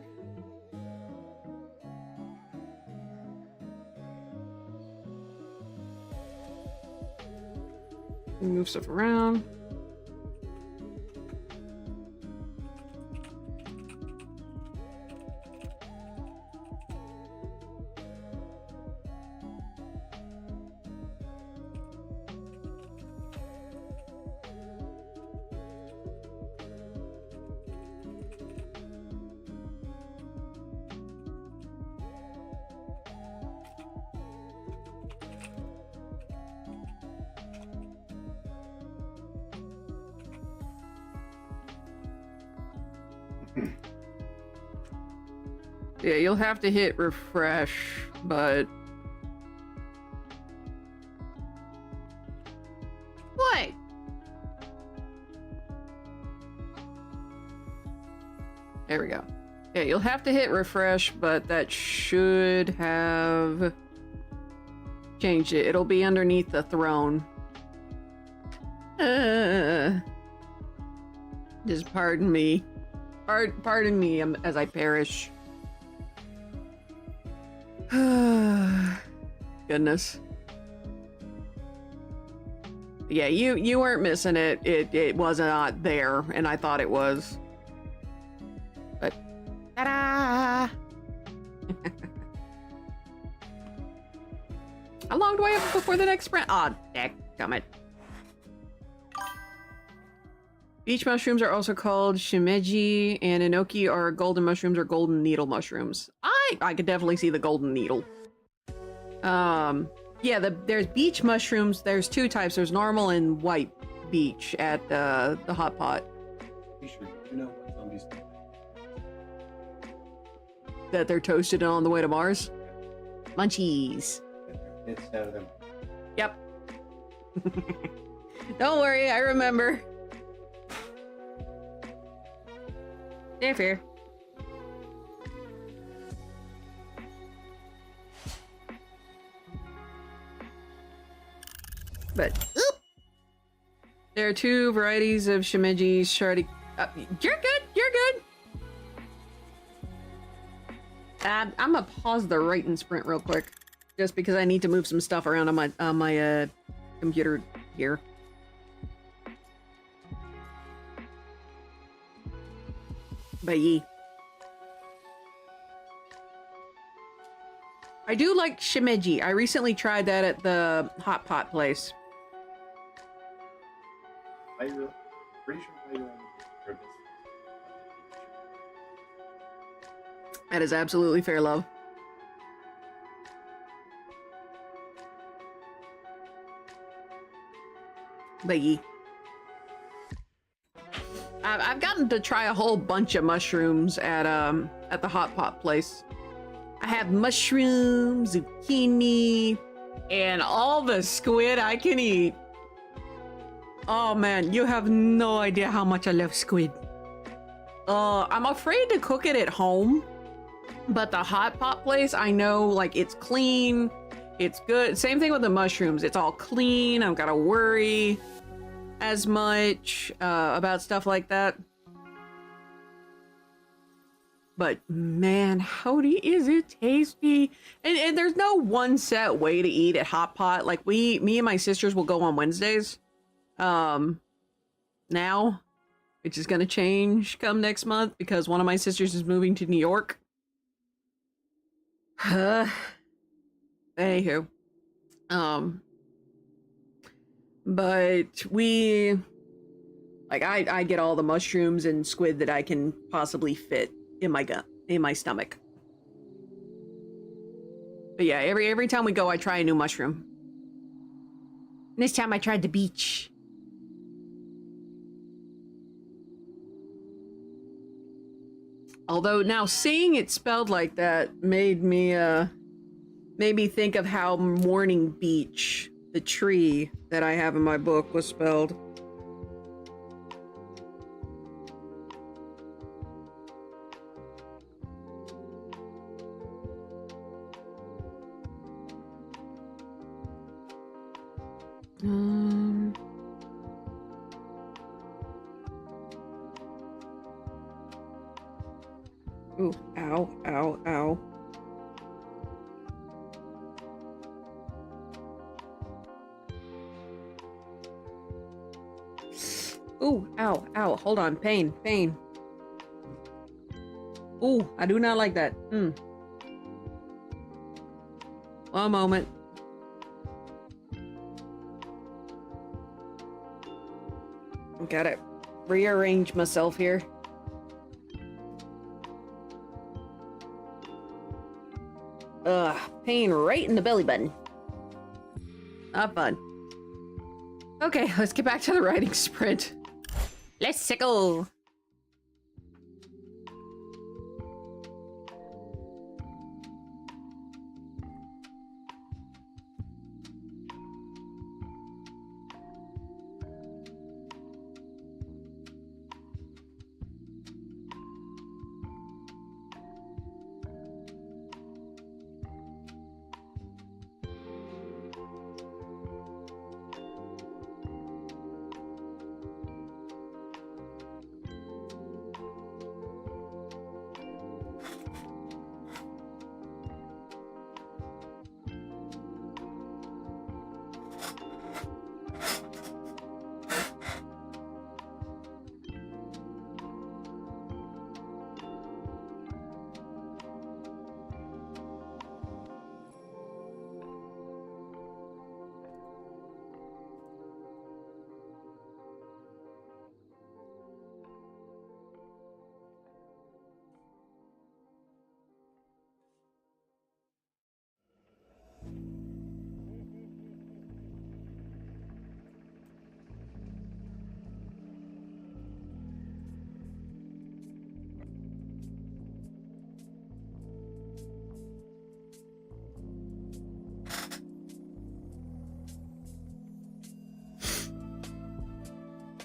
Move stuff around. Yeah, you'll have to hit refresh, but... What? There we go. Yeah, you'll have to hit refresh, but that should have changed it. It'll be underneath the throne. Just pardon me. Pardon me as I perish. Goodness. Yeah, you weren't missing it. It was not there, and I thought it was. But ta-da! How long do I have before the next sprint? Ah, dadgummit. Beach mushrooms are also called shimeji, and enoki are golden mushrooms or golden needle mushrooms. I could definitely see the golden needle. Yeah, there's beach mushrooms. There's two types. There's normal and white beach at the hot pot. You sure you know what zombies do? That they're toasted on the way to Mars. Munchies. Get their bits out of them. Yep. Don't worry, I remember. They're fair. But oop, there are two varieties of shimeji shardy. You're good. You're good. I'm gonna pause the write and sprint real quick, just because I need to move some stuff around on my computer here. Bye. I do like shimeji. I recently tried that at the hot pot place. Pretty sure I on purpose. That is absolutely fair, love. Bye. I've gotten to try a whole bunch of mushrooms at the hot pot place. I have mushrooms, zucchini, and all the squid I can eat. Oh man, you have no idea how much I love squid. I'm afraid to cook it at home, but the hot pot place, I know, like, it's clean, it's good. Same thing with the mushrooms. It's all clean. I don't gotta worry as much about stuff like that. But man, howdy, is it tasty. And there's no one set way to eat at hot pot. Like me and my sisters will go on Wednesdays. Now, which is gonna change come next month because one of my sisters is moving to New York. Anywho. But we Like I get all the mushrooms and squid that I can possibly fit in my stomach. But yeah, every time we go, I try a new mushroom. And this time I tried the beach. Although now seeing it spelled like that made me think of how Morning Beach, the tree that I have in my book, was spelled. Ooh, ow, ow, ow. Ooh, ow, ow, hold on, pain, pain. Ooh, I do not like that. One moment. Gotta rearrange myself here. Ugh, pain right in the belly button. Not fun. Okay, let's get back to the writing sprint. Let's go.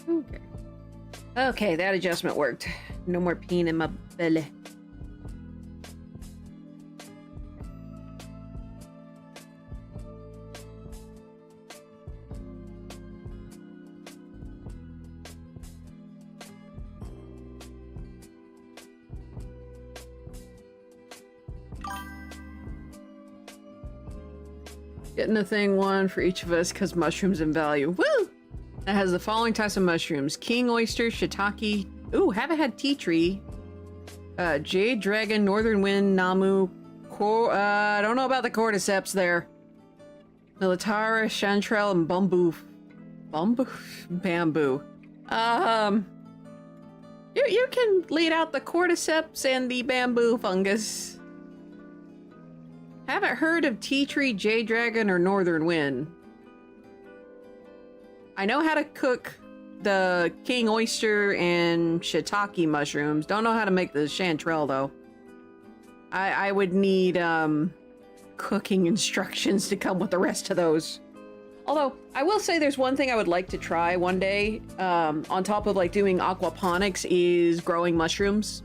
Okay. Okay, that adjustment worked. No more pain in my belly. Getting a thing one for each of us because mushrooms in value. Woo! That has the following types of mushrooms: king oyster, shiitake. Ooh, haven't had tea tree. Jade dragon, northern wind, namu. I don't know about the cordyceps there. Militara, chanterelle, and bamboo. Bamboo. You can lead out the cordyceps and the bamboo fungus. Haven't heard of tea tree, jade dragon, or northern wind. I know how to cook the king oyster and shiitake mushrooms. Don't know how to make the chanterelle though. I would need cooking instructions to come with the rest of those. Although I will say there's one thing I would like to try one day on top of like doing aquaponics is growing mushrooms.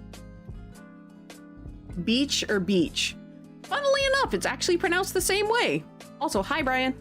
Beach or beach? Funnily enough, it's actually pronounced the same way. Also, hi Brian.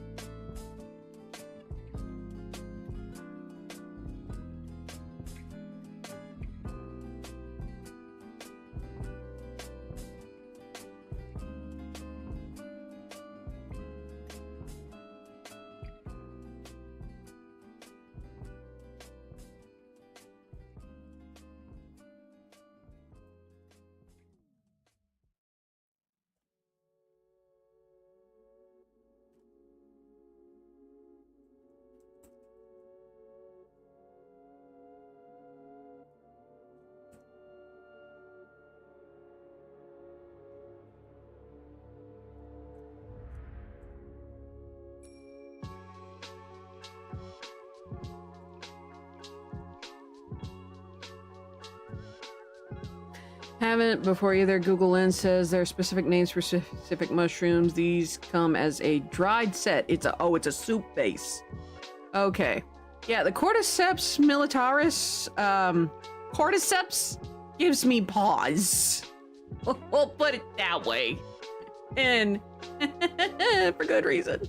Haven't before either. Google Lens says there are specific names for specific mushrooms. These come as a dried set. It's a soup base. Okay. Yeah, the Cordyceps militaris, Cordyceps gives me pause. We'll put it that way. And for good reason.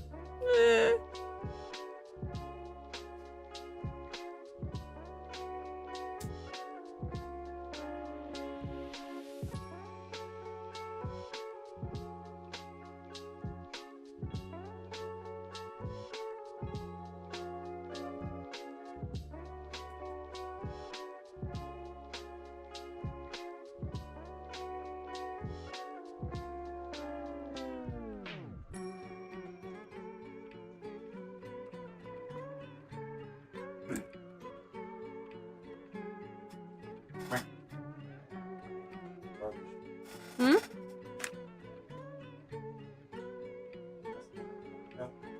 Hmm?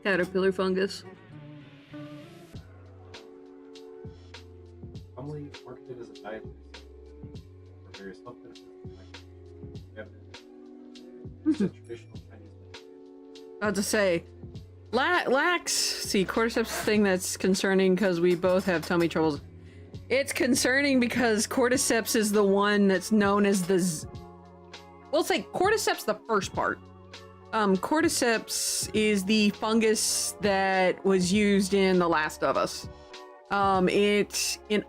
Caterpillar fungus. Commonly marketed as a dietary supplement for various health benefits and it's a traditional Chinese medicine. About to say, lax. See, cordyceps thing that's concerning because we both have tummy troubles. It's concerning because cordyceps is the one that's known as the. We'll say cordyceps the first part. Cordyceps is the fungus that was used in The Last of Us. It's in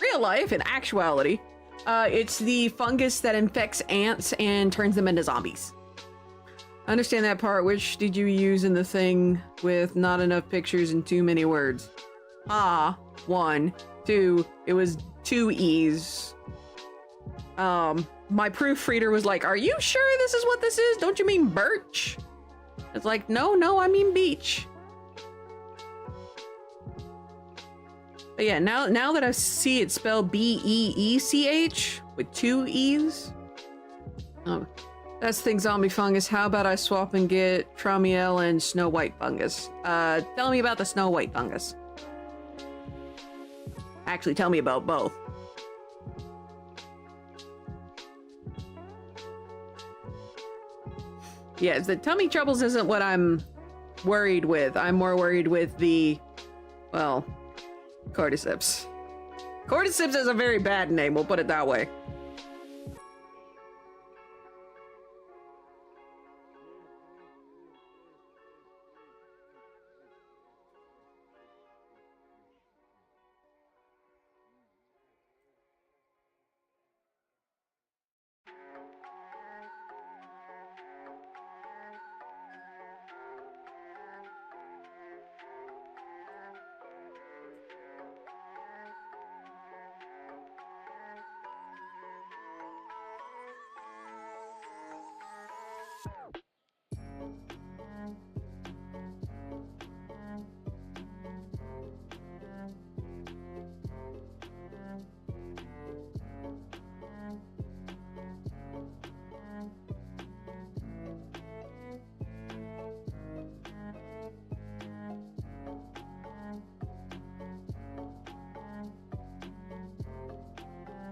real life, in actuality, it's the fungus that infects ants and turns them into zombies. I understand that part. Which did you use in the thing with not enough pictures and too many words? Ah, 1, 2, it was 2 E's. My proofreader was like, are you sure this is what this is? Don't you mean birch? It's like, no, I mean beach. But yeah, now that I see it spelled B-E-E-C-H with 2 E's. Oh, that's thing zombie fungus. How about I swap and get Tramiel and Snow White fungus? Tell me about the Snow White fungus. Actually, tell me about both. Yeah, the tummy troubles isn't what I'm worried with. I'm more worried with the, well, cordyceps. Cordyceps is a very bad name, we'll put it that way.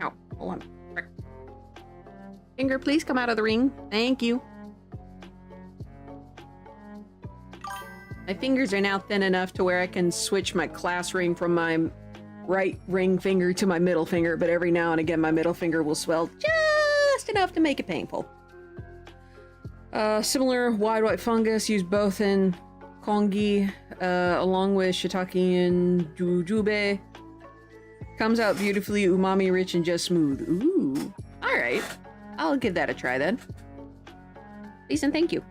Ow, hold on. Frick. Finger, please come out of the ring. Thank you. My fingers are now thin enough to where I can switch my class ring from my right ring finger to my middle finger, but every now and again my middle finger will swell just enough to make it painful. Similar wide white fungus used both in kongi, along with shiitake and jujube. Comes out beautifully, umami rich and just smooth. Ooh, alright. I'll give that a try then. Please and thank you.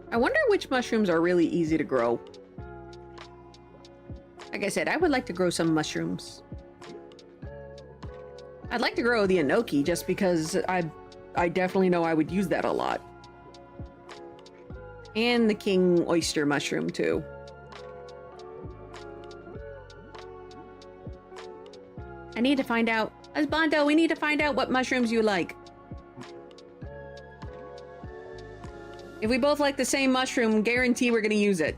I wonder which mushrooms are really easy to grow. Like I said, I would like to grow some mushrooms. I'd like to grow the enoki just because I definitely know I would use that a lot. And the king oyster mushroom too. I need to find out. Husbando, we need to find out what mushrooms you like. If we both like the same mushroom, guarantee we're gonna use it.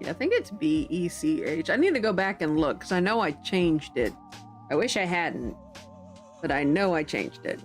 I think it's B-E-C-H. I need to go back and look, because I know I changed it. I wish I hadn't, but I know I changed it.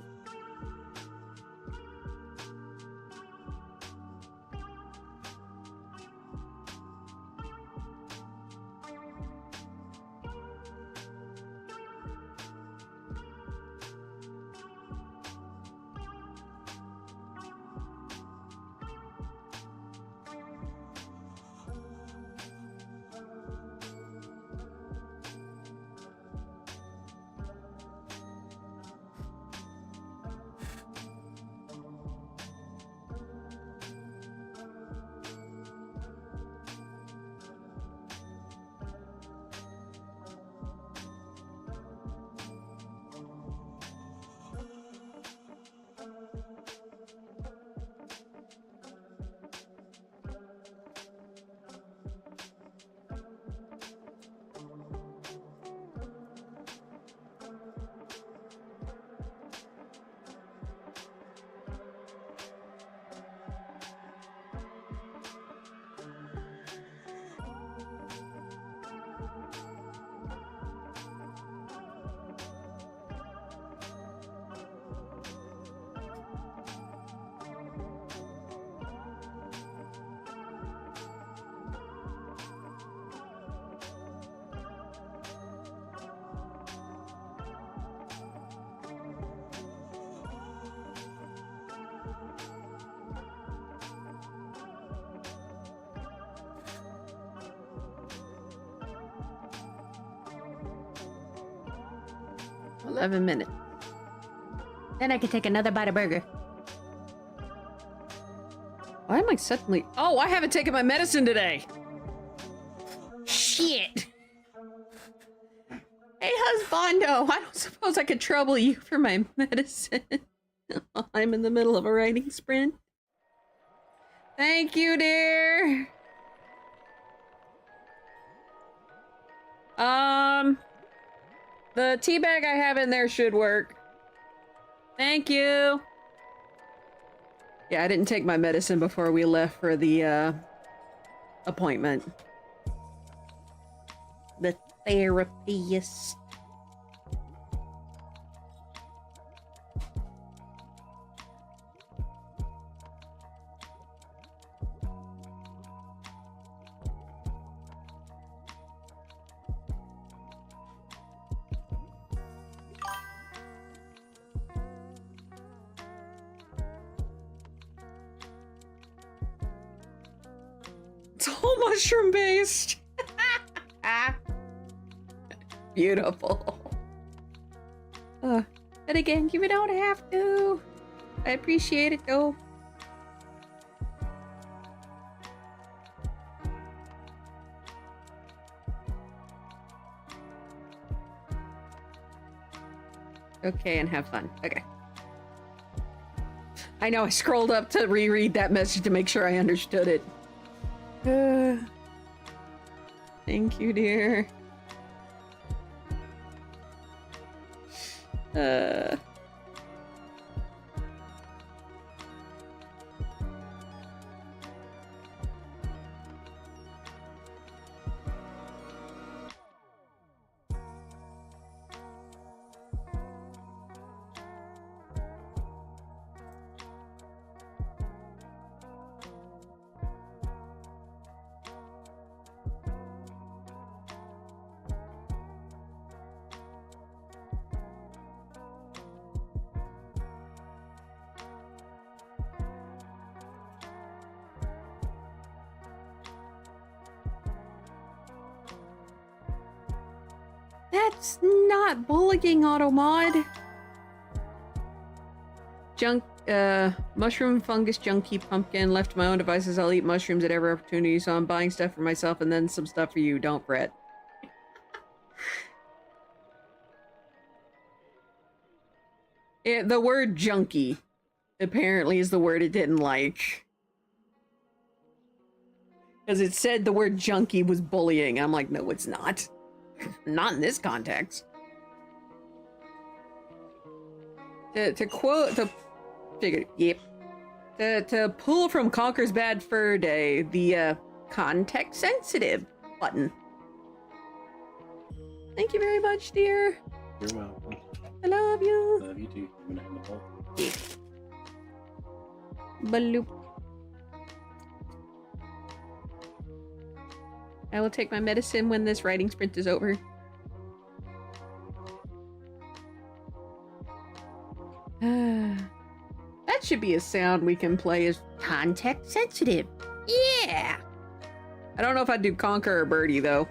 $11. Then I can take another bite of burger. Why am I suddenly... Oh, I haven't taken my medicine today. Shit. Hey, husbando, I don't suppose I could trouble you for my medicine while I'm in the middle of a writing sprint. Thank you, dear. The tea bag I have in there should work. Thank you. Yeah, I didn't take my medicine before we left for the appointment. The therapist. all mushroom based. Beautiful. But again, you don't have to. I appreciate it though. Okay, and have fun. Okay. I know, I scrolled up to reread that message to make sure I understood it. Thank you, dear. That's not bullying, Automod. Junk, mushroom, fungus, junkie, pumpkin. Left to my own devices, I'll eat mushrooms at every opportunity, so I'm buying stuff for myself and then some stuff for you. Don't fret. The word junkie apparently is the word it didn't like. Because it said the word junkie was bullying. I'm like, no, it's not. Not in this context. To quote the figure, yep. To pull from Conker's Bad Fur Day, the context sensitive button. Thank you very much, dear. You're welcome. I love you. Love you too. I'm gonna end the ball. Baloop. I will take my medicine when this writing sprint is over. That should be a sound we can play as context sensitive. Yeah! I don't know if I'd do Conker or Birdie, though.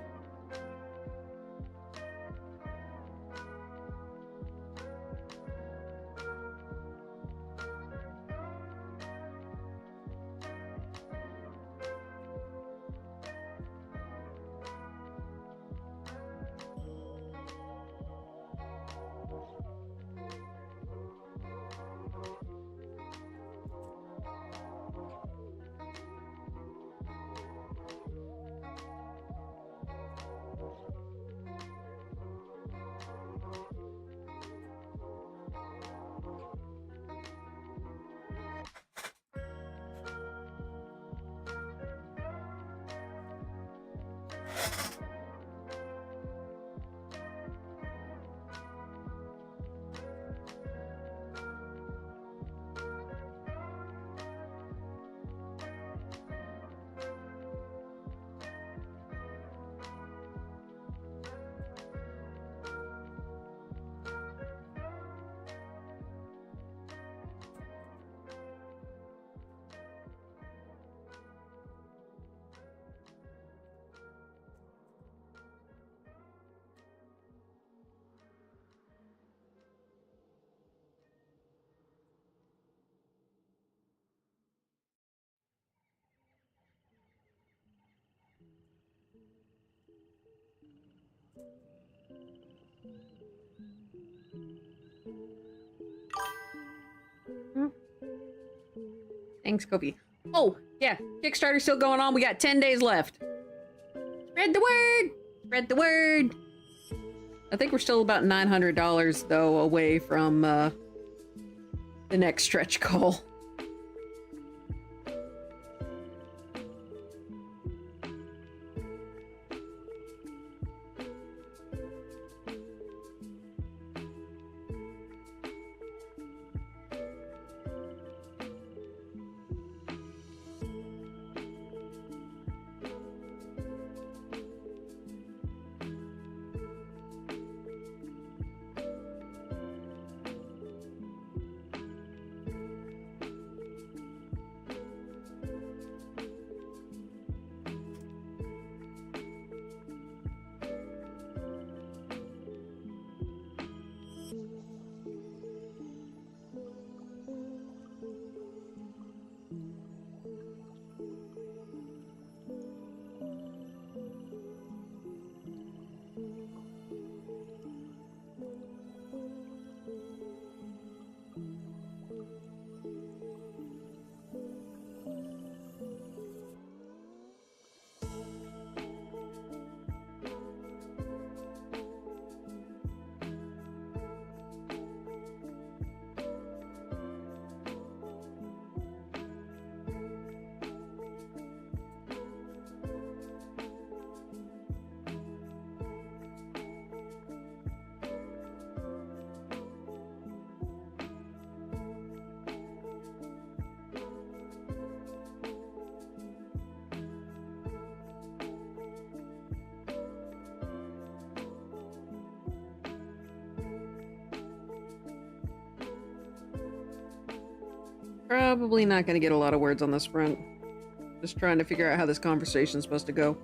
Thanks, Kobe. Oh, yeah, Kickstarter's still going on. We got 10 days left. Spread the word! Spread the word! I think we're still about $900, though, away from, the next stretch goal. Probably not going to get a lot of words on this front. Just trying to figure out how this conversation's supposed to go.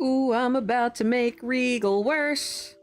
Ooh, I'm about to make Regal worse.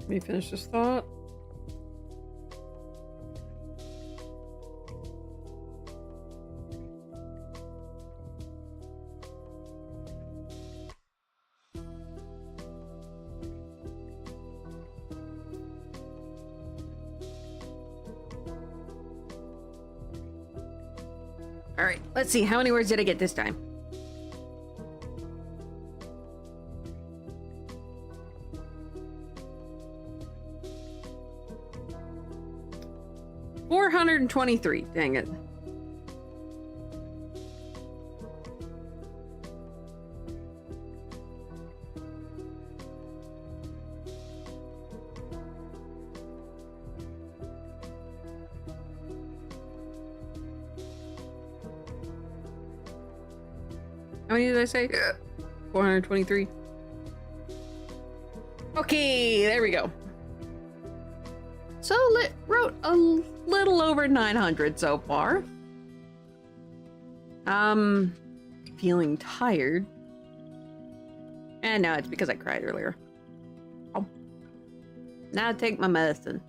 Let me finish this thought. All right, let's see. How many words did I get this time? $423. Dang it. How many did I say? 423. Okay, there we go. So wrote a little over 900 so far. Feeling tired. And no, it's because I cried earlier. Oh. Now take my medicine.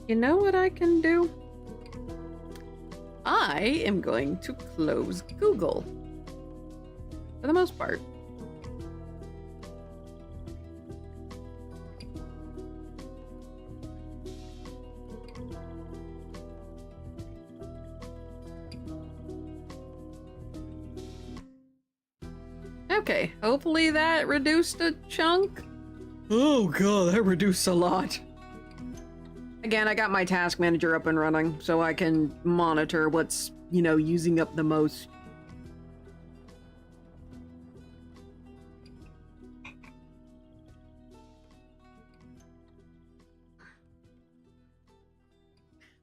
You know what I can do? I am going to close Google. For the most part. Okay, hopefully that reduced a chunk. Oh god, that reduced a lot. Again, I got my task manager up and running, so I can monitor what's, you know, using up the most.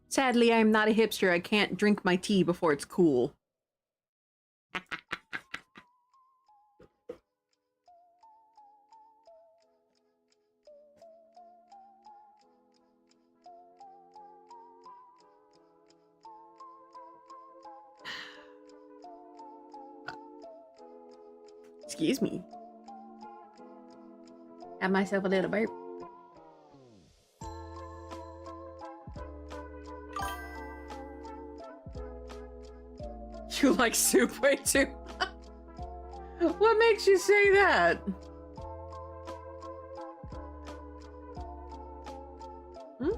Sadly, I'm not a hipster. I can't drink my tea before it's cool. Excuse me. Have myself a little burp. You like soup way too? What makes you say that? Hmm?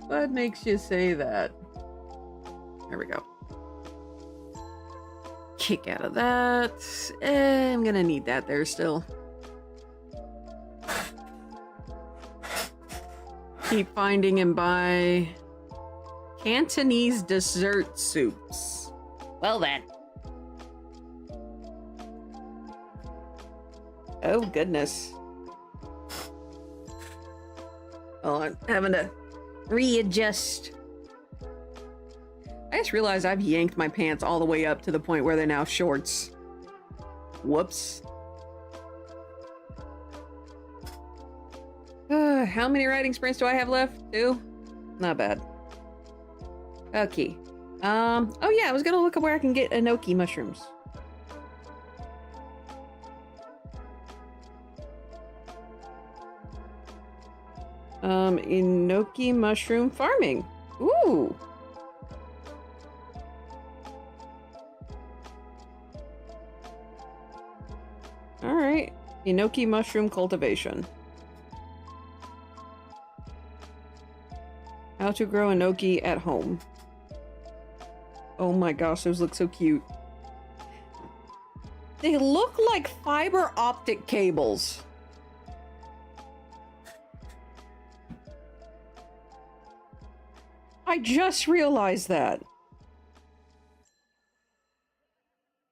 What makes you say that? There we go. Kick out of that. I'm gonna need that there still. Keep finding and buy Cantonese dessert soups. Well then. Oh goodness. Oh, I'm having to readjust. I just realized I've yanked my pants all the way up to the point where they're now shorts. Whoops. How many writing sprints do I have left? 2? Not bad. Okay. Oh yeah, I was gonna look up where I can get enoki mushrooms. Enoki mushroom farming. Ooh. Alright. Enoki mushroom cultivation. How to grow enoki at home. Oh my gosh, those look so cute. They look like fiber optic cables. I just realized that.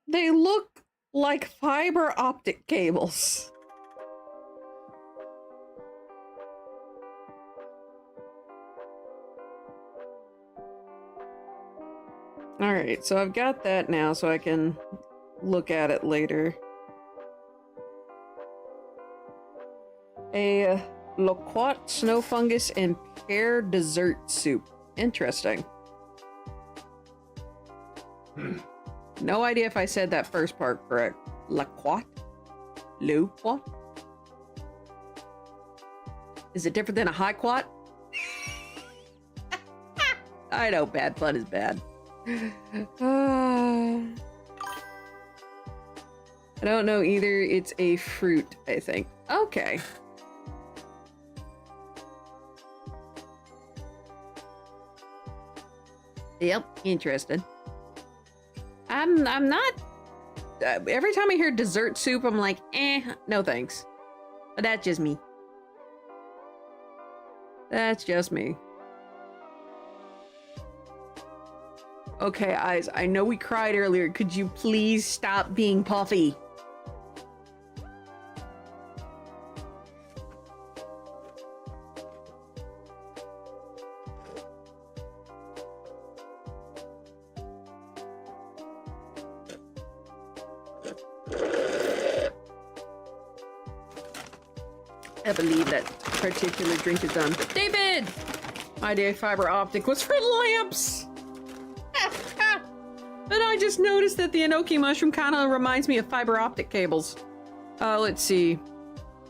They look like fiber optic cables. Alright, so I've got that now so I can look at it later. A loquat, snow fungus, and pear dessert soup. Interesting. No idea if I said that first part correct. Loquat? Loquat? Is it different than a high quat? I know bad fun is bad. I don't know either. It's a fruit, I think. Okay. Yep, interested. I'm not... every time I hear dessert soup, I'm like, no thanks. But that's just me. That's just me. Okay, eyes, I know we cried earlier. Could you please stop being puffy? I believe that particular drink is done. But David! My idea fiber optic was for lamps! But I just noticed that the enoki mushroom kind of reminds me of fiber optic cables. Let's see.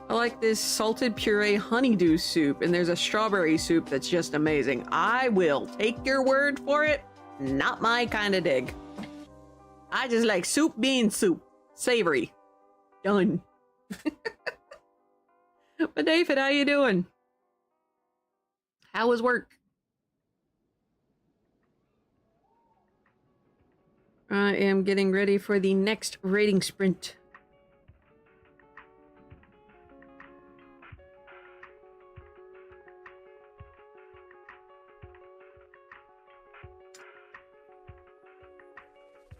I like this salted puree honeydew soup, and there's a strawberry soup that's just amazing. I will take your word for it. Not my kind of dig. I just like soup, bean soup. Savory. Done. But David, how you doing? How was work? I am getting ready for the next raiding sprint.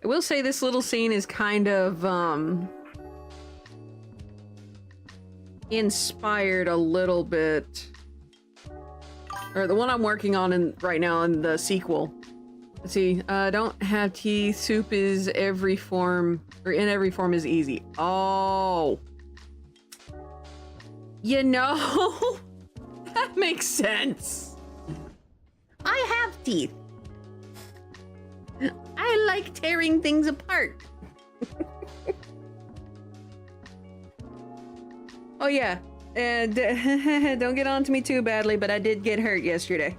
I will say this little scene is kind of, inspired a little bit. Or the one I'm working on right now in the sequel. Let's see, don't have teeth. Soup is every form, or in every form is easy. Oh. You know, that makes sense. I have teeth. I like tearing things apart. Oh yeah, and don't get on to me too badly, but I did get hurt yesterday.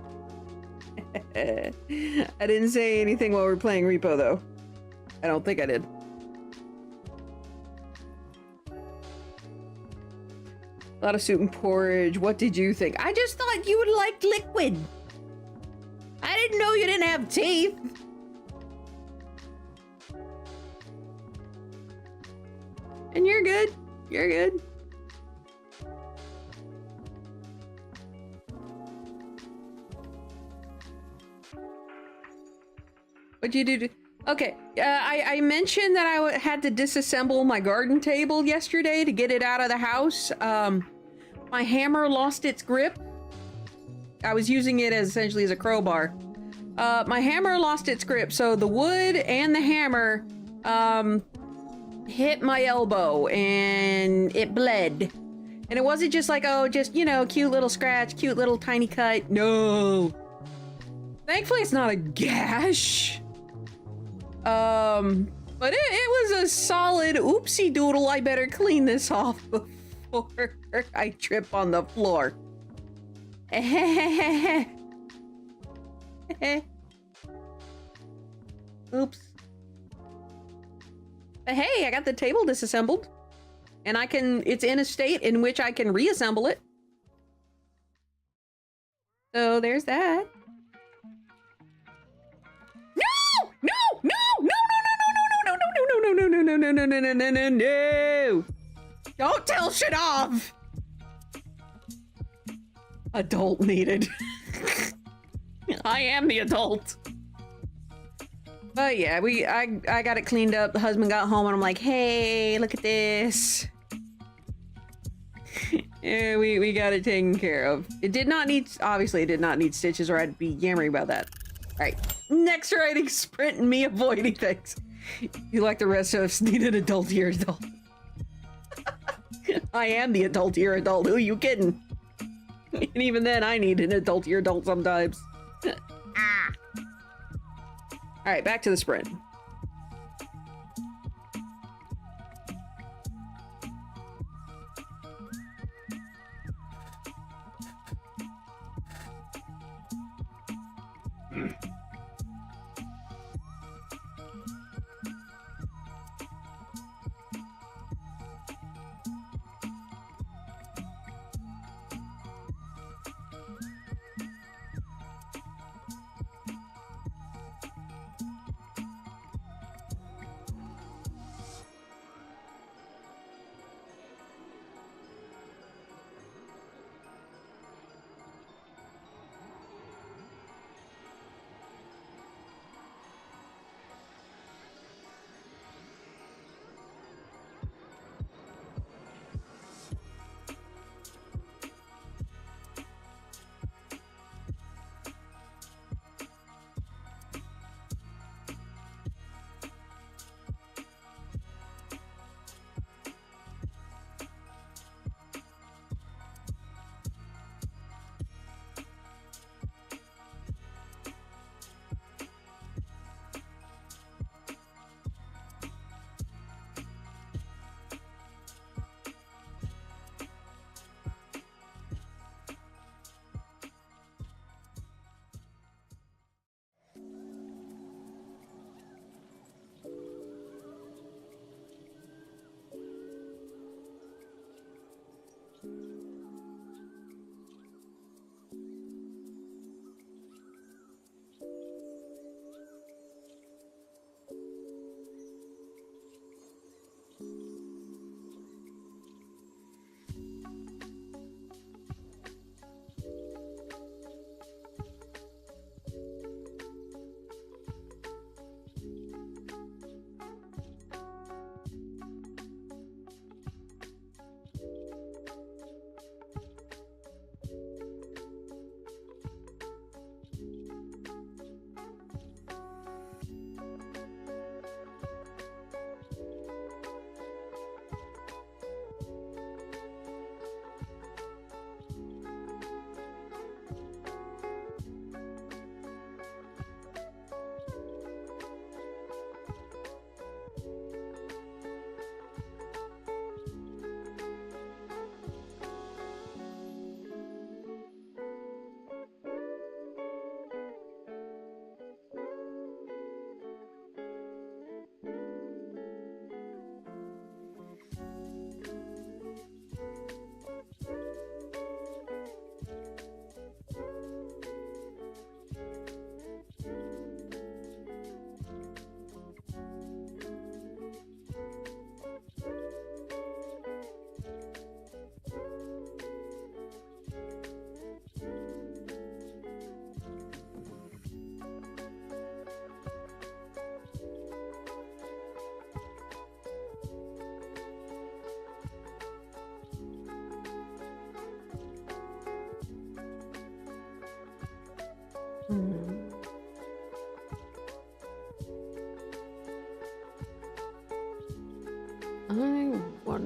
I didn't say anything while we were playing Repo, though. I don't think I did. A lot of soup and porridge. What did you think? I just thought you would like liquid. I didn't know you didn't have teeth. And you're good. You're good. What'd you do? Okay, I mentioned that I had to disassemble my garden table yesterday to get it out of the house. My hammer lost its grip. I was using it as essentially as a crowbar. My hammer lost its grip, so the wood and the hammer hit my elbow and it bled. And it wasn't just like, oh, just, you know, cute little scratch, cute little tiny cut. No. Thankfully, it's not a gash. But it was a solid oopsie doodle. I better clean this off before I trip on the floor. Oops. But hey, I got the table disassembled. And it's in a state in which I can reassemble it. So there's that. No! No! No! No! No! No! No! No! No! No! No! No! No! No! No! No! No! No! No! Don't tell shit off. Adult needed. I am the adult. But yeah, I got it cleaned up. The husband got home and I'm like, hey, look at this. Yeah, we got it taken care of. It did not need, obviously it did not need stitches or I'd be yammering about that. Alright, next riding sprint and me avoiding things. You like the rest of us need an adultier adult. I am the adultier adult, who are you kidding? And even then I need an adultier adult sometimes. Ah. Alright, back to the sprint.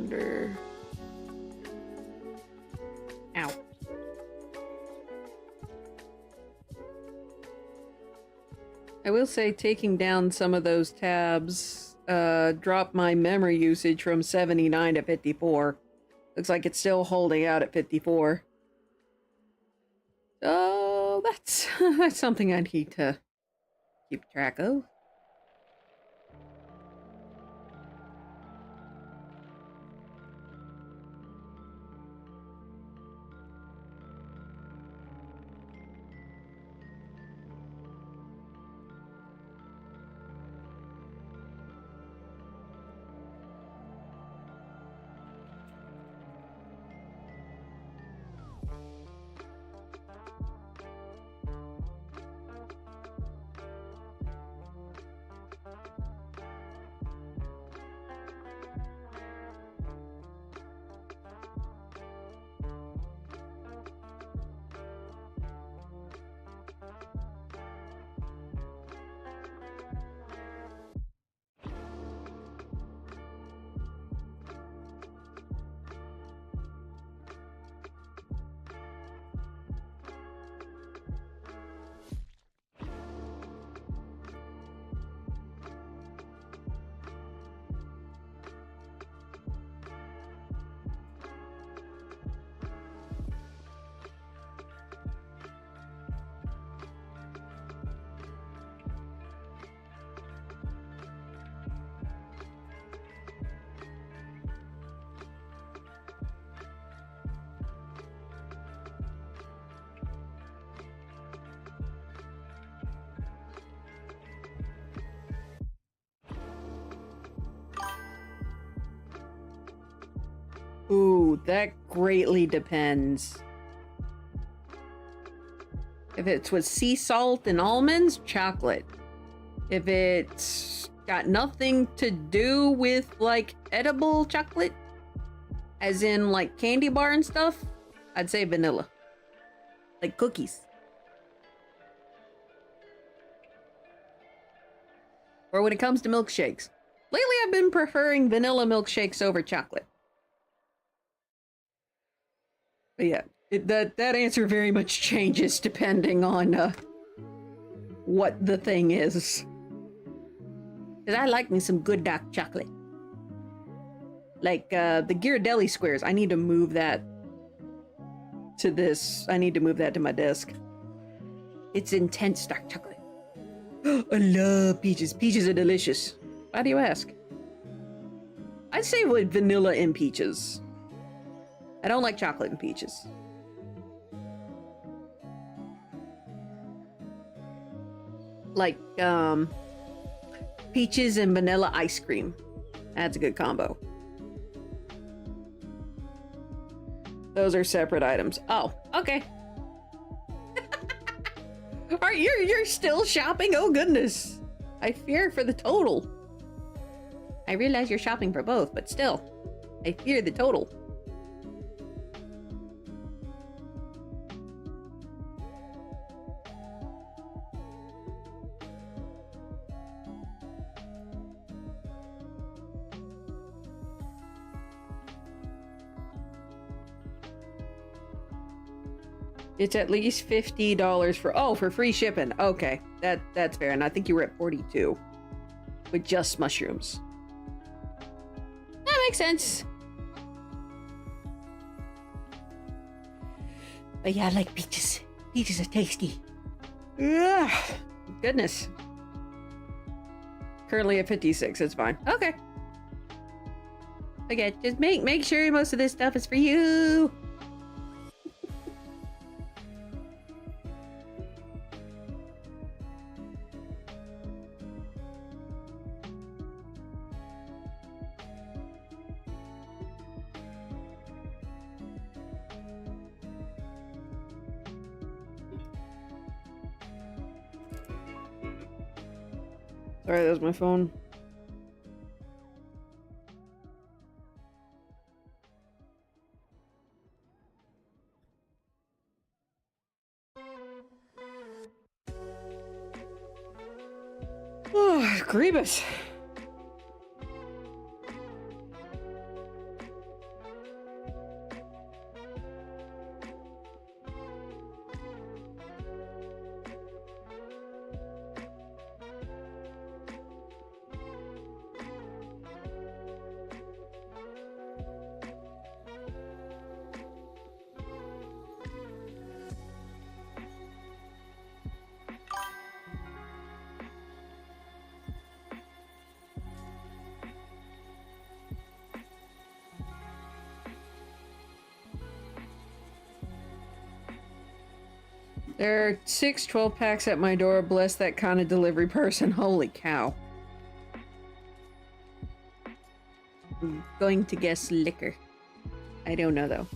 under. Ow. I will say taking down some of those tabs dropped my memory usage from 79 to 54. Looks like it's still holding out at 54. So that's that's something I need to keep track of. Ooh, that greatly depends. If it's with sea salt and almonds, chocolate. If it's got nothing to do with, like, edible chocolate, as in, like, candy bar and stuff, I'd say vanilla. Like cookies. Or when it comes to milkshakes. Lately, I've been preferring vanilla milkshakes over chocolate. But yeah, that answer very much changes depending on what the thing is. Because I like me some good dark chocolate. Like the Ghirardelli squares, I need to move that to this. I need to move that to my desk. It's intense dark chocolate. I love peaches. Peaches are delicious. Why do you ask? I'd say with vanilla and peaches. I don't like chocolate and peaches. Like, peaches and vanilla ice cream. That's a good combo. Those are separate items. Oh, okay. Alright, you're still shopping? Oh goodness. I fear for the total. I realize you're shopping for both, but still. I fear the total. It's at least $50 for free shipping. Okay, that's fair. And I think you were at 42 with just mushrooms. That makes sense. But yeah, I like peaches. Peaches are tasty. Ugh, goodness. Currently at 56. It's fine. Okay. Okay, just make sure most of this stuff is for you. Sorry, that was my phone. Oh, Grievous. There are 6 12-packs at my door. Bless that kind of delivery person. Holy cow. I'm going to guess liquor. I don't know, though.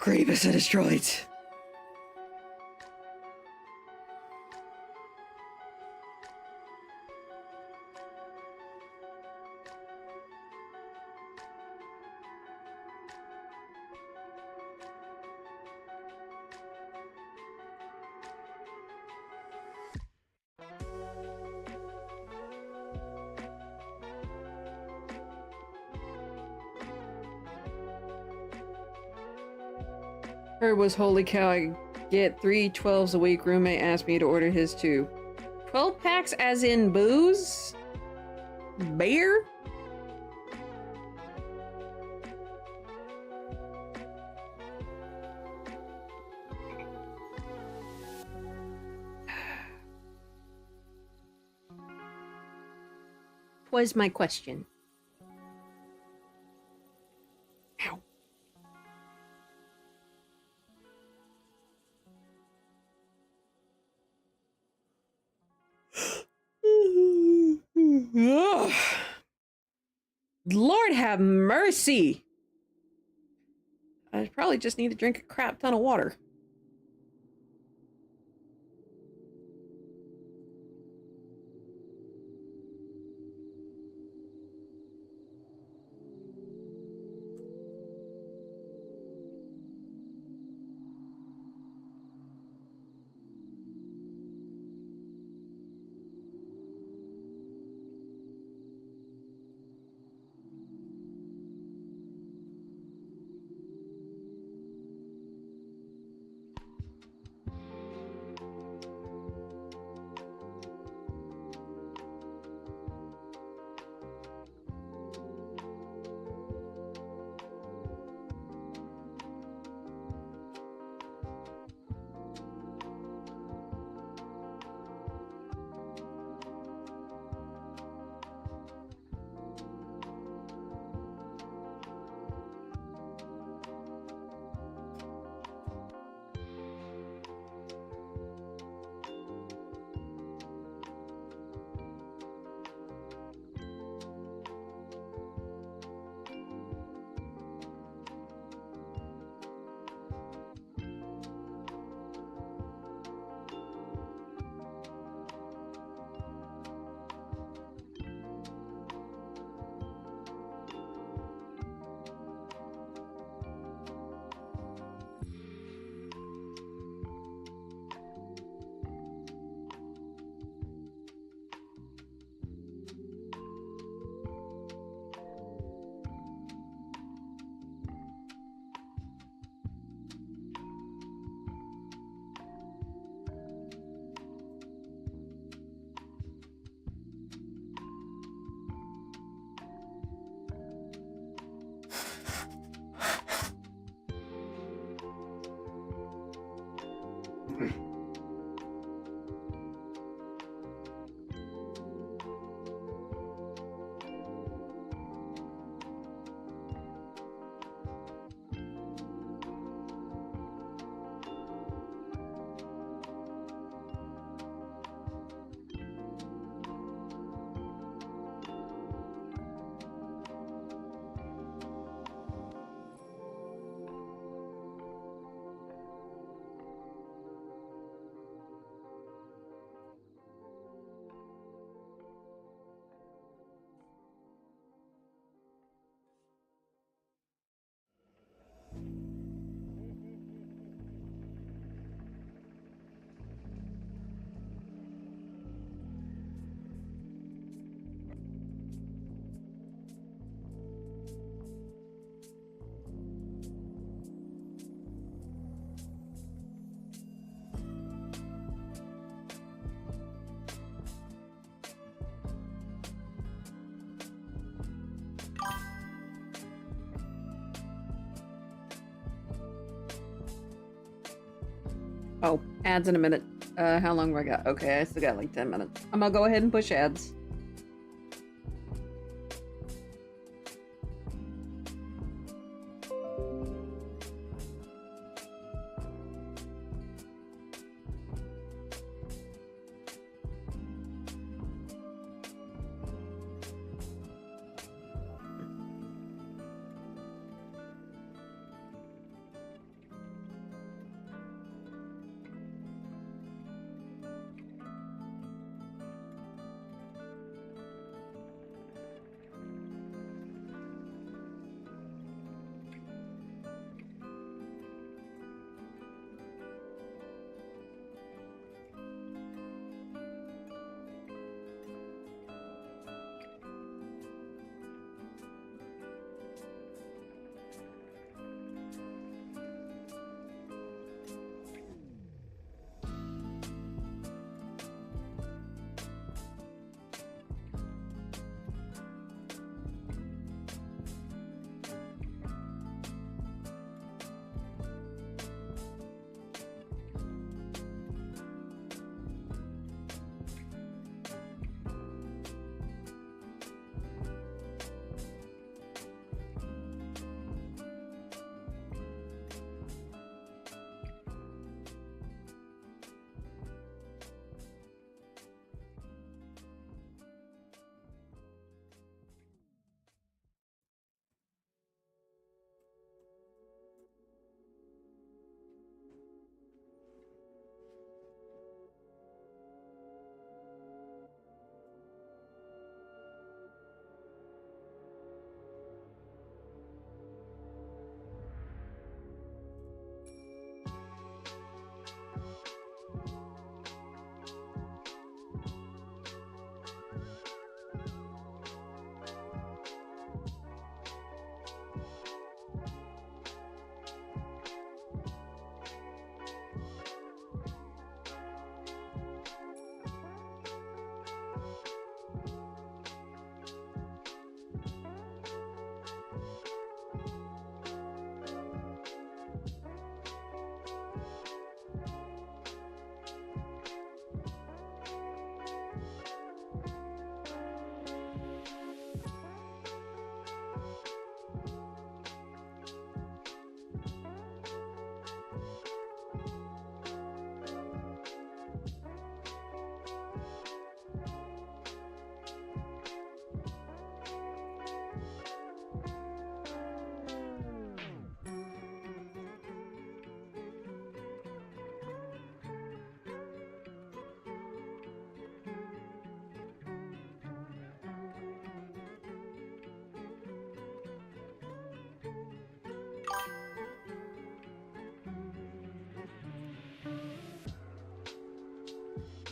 Grievous and destroyed. Her was holy cow, I get 3 12s a week. Roommate asked me to order his too. 12 packs as in booze? Beer? Was my question. Ow. Ugh. Lord have mercy. I probably just need to drink a crap ton of water. Oh, ads in a minute. How long do I got? Okay, I still got like 10 minutes. I'm gonna go ahead and push ads.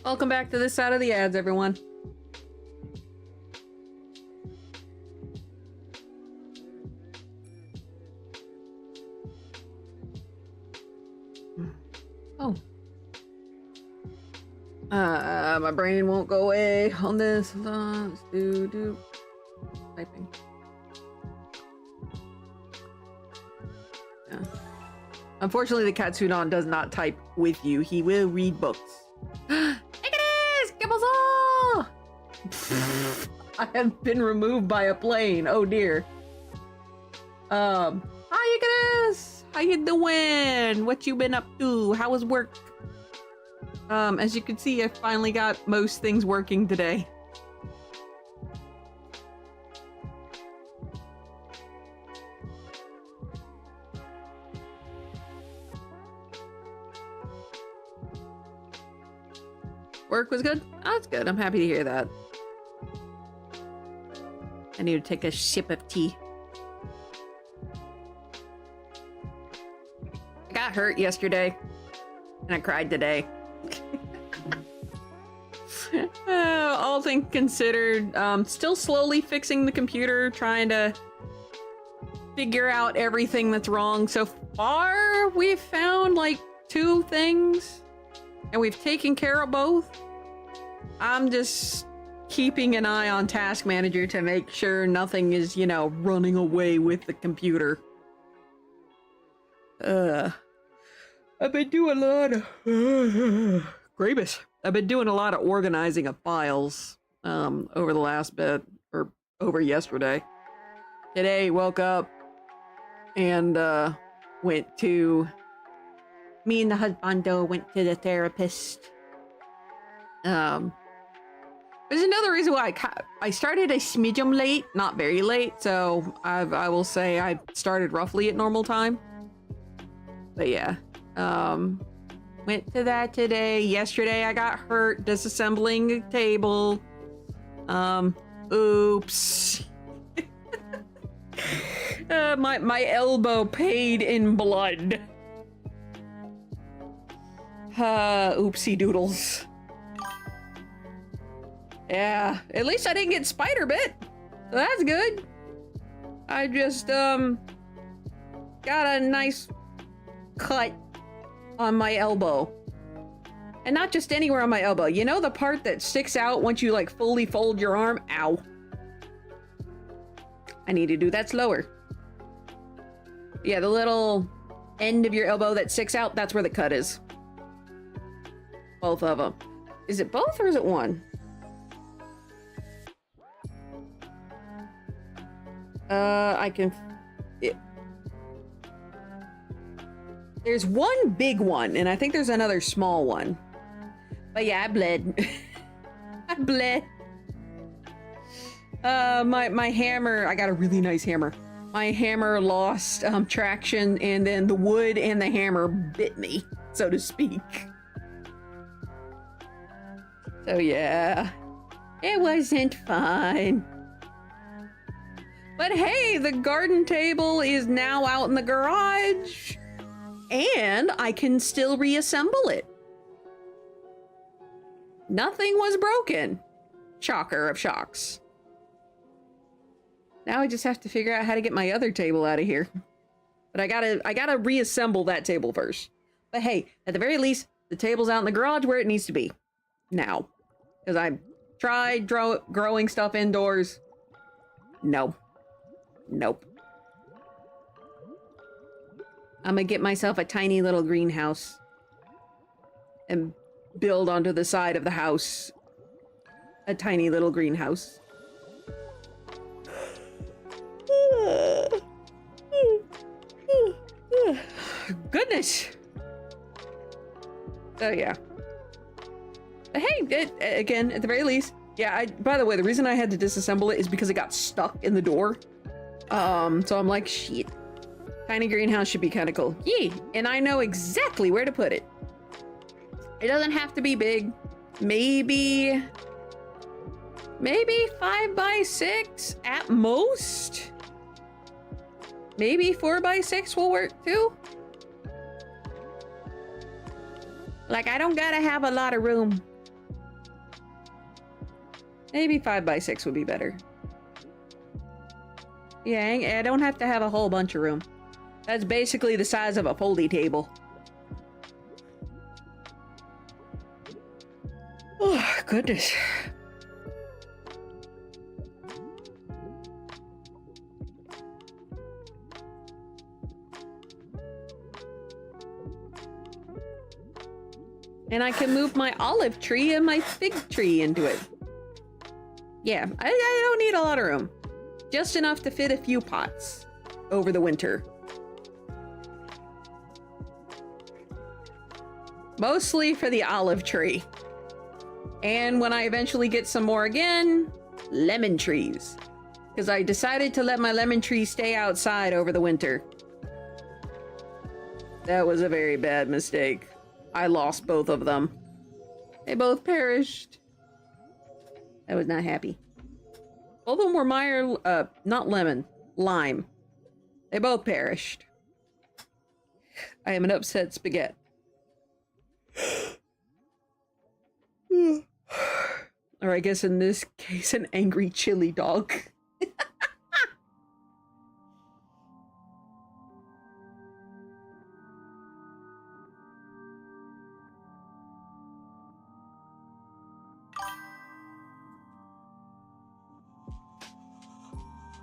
Welcome back to this side of the ads, everyone. Oh. My brain won't go away on this. Let's do typing. Yeah. Unfortunately, the Katsunon does not type with you. He will read books. Look at this! Gibbles! I have been removed by a plane. Oh dear. Hi, Icarus! How you doing? What you been up to? How was work? As you can see, I finally got most things working today. Work was good? Oh, that's good. I'm happy to hear that. I need to take a sip of tea. I got hurt yesterday, and I cried today. All things considered, still slowly fixing the computer, trying to figure out everything that's wrong. So far, we've found like 2 things, and we've taken care of both. I'm just keeping an eye on Task Manager to make sure nothing is, you know, running away with the computer. I've been doing a lot of Gravis. I've been doing a lot of organizing of files over the last bit, or over yesterday. Today, woke up and went to, me and the husbando went to the therapist. There's another reason why I started a smidgen late, not very late, so I will say I started roughly at normal time. But yeah, went to that today. Yesterday I got hurt disassembling a table. Oops. My elbow paid in blood. Oopsie doodles. Yeah, at least I didn't get spider bit. So that's good. I just, got a nice cut on my elbow. And not just anywhere on my elbow. You know the part that sticks out once you, like, fully fold your arm? Ow. I need to do that slower. Yeah, the little end of your elbow that sticks out, that's where the cut is. Both of them. Is it both or is it one? I can... There's one big one, and I think there's another small one. But yeah, I bled. I bled. My hammer, I got a really nice hammer. My hammer lost traction, and then the wood and the hammer bit me, so to speak. So yeah, it wasn't fun. But hey, the garden table is now out in the garage, and I can still reassemble it. Nothing was broken. Shocker of shocks. Now I just have to figure out how to get my other table out of here. But I gotta reassemble that table first. But hey, at the very least, the table's out in the garage where it needs to be. Now. Because I tried growing stuff indoors. No. Nope. I'm gonna get myself a tiny little greenhouse. And build onto the side of the house a tiny little greenhouse. Goodness. So yeah. Hey, again, at the very least, yeah, by the way, the reason I had to disassemble it is because it got stuck in the door. So I'm like, shit. Tiny greenhouse should be kind of cool. Yeah, and I know exactly where to put it. It doesn't have to be big. Maybe 5x6 at most. Maybe 4x6 will work too. Like, I don't gotta have a lot of room. Maybe 5x6 would be better. Yeah, I don't have to have a whole bunch of room. That's basically the size of a foldy table. Oh, goodness. And I can move my olive tree and my fig tree into it. Yeah, I don't need a lot of room. Just enough to fit a few pots over the winter. Mostly for the olive tree. And when I eventually get some more again, lemon trees. Because I decided to let my lemon tree stay outside over the winter. That was a very bad mistake. I lost both of them. They both perished. I was not happy. Both of them were not lemon, lime. They both perished. I am an upset spaghetti. Or I guess in this case, an angry chili dog.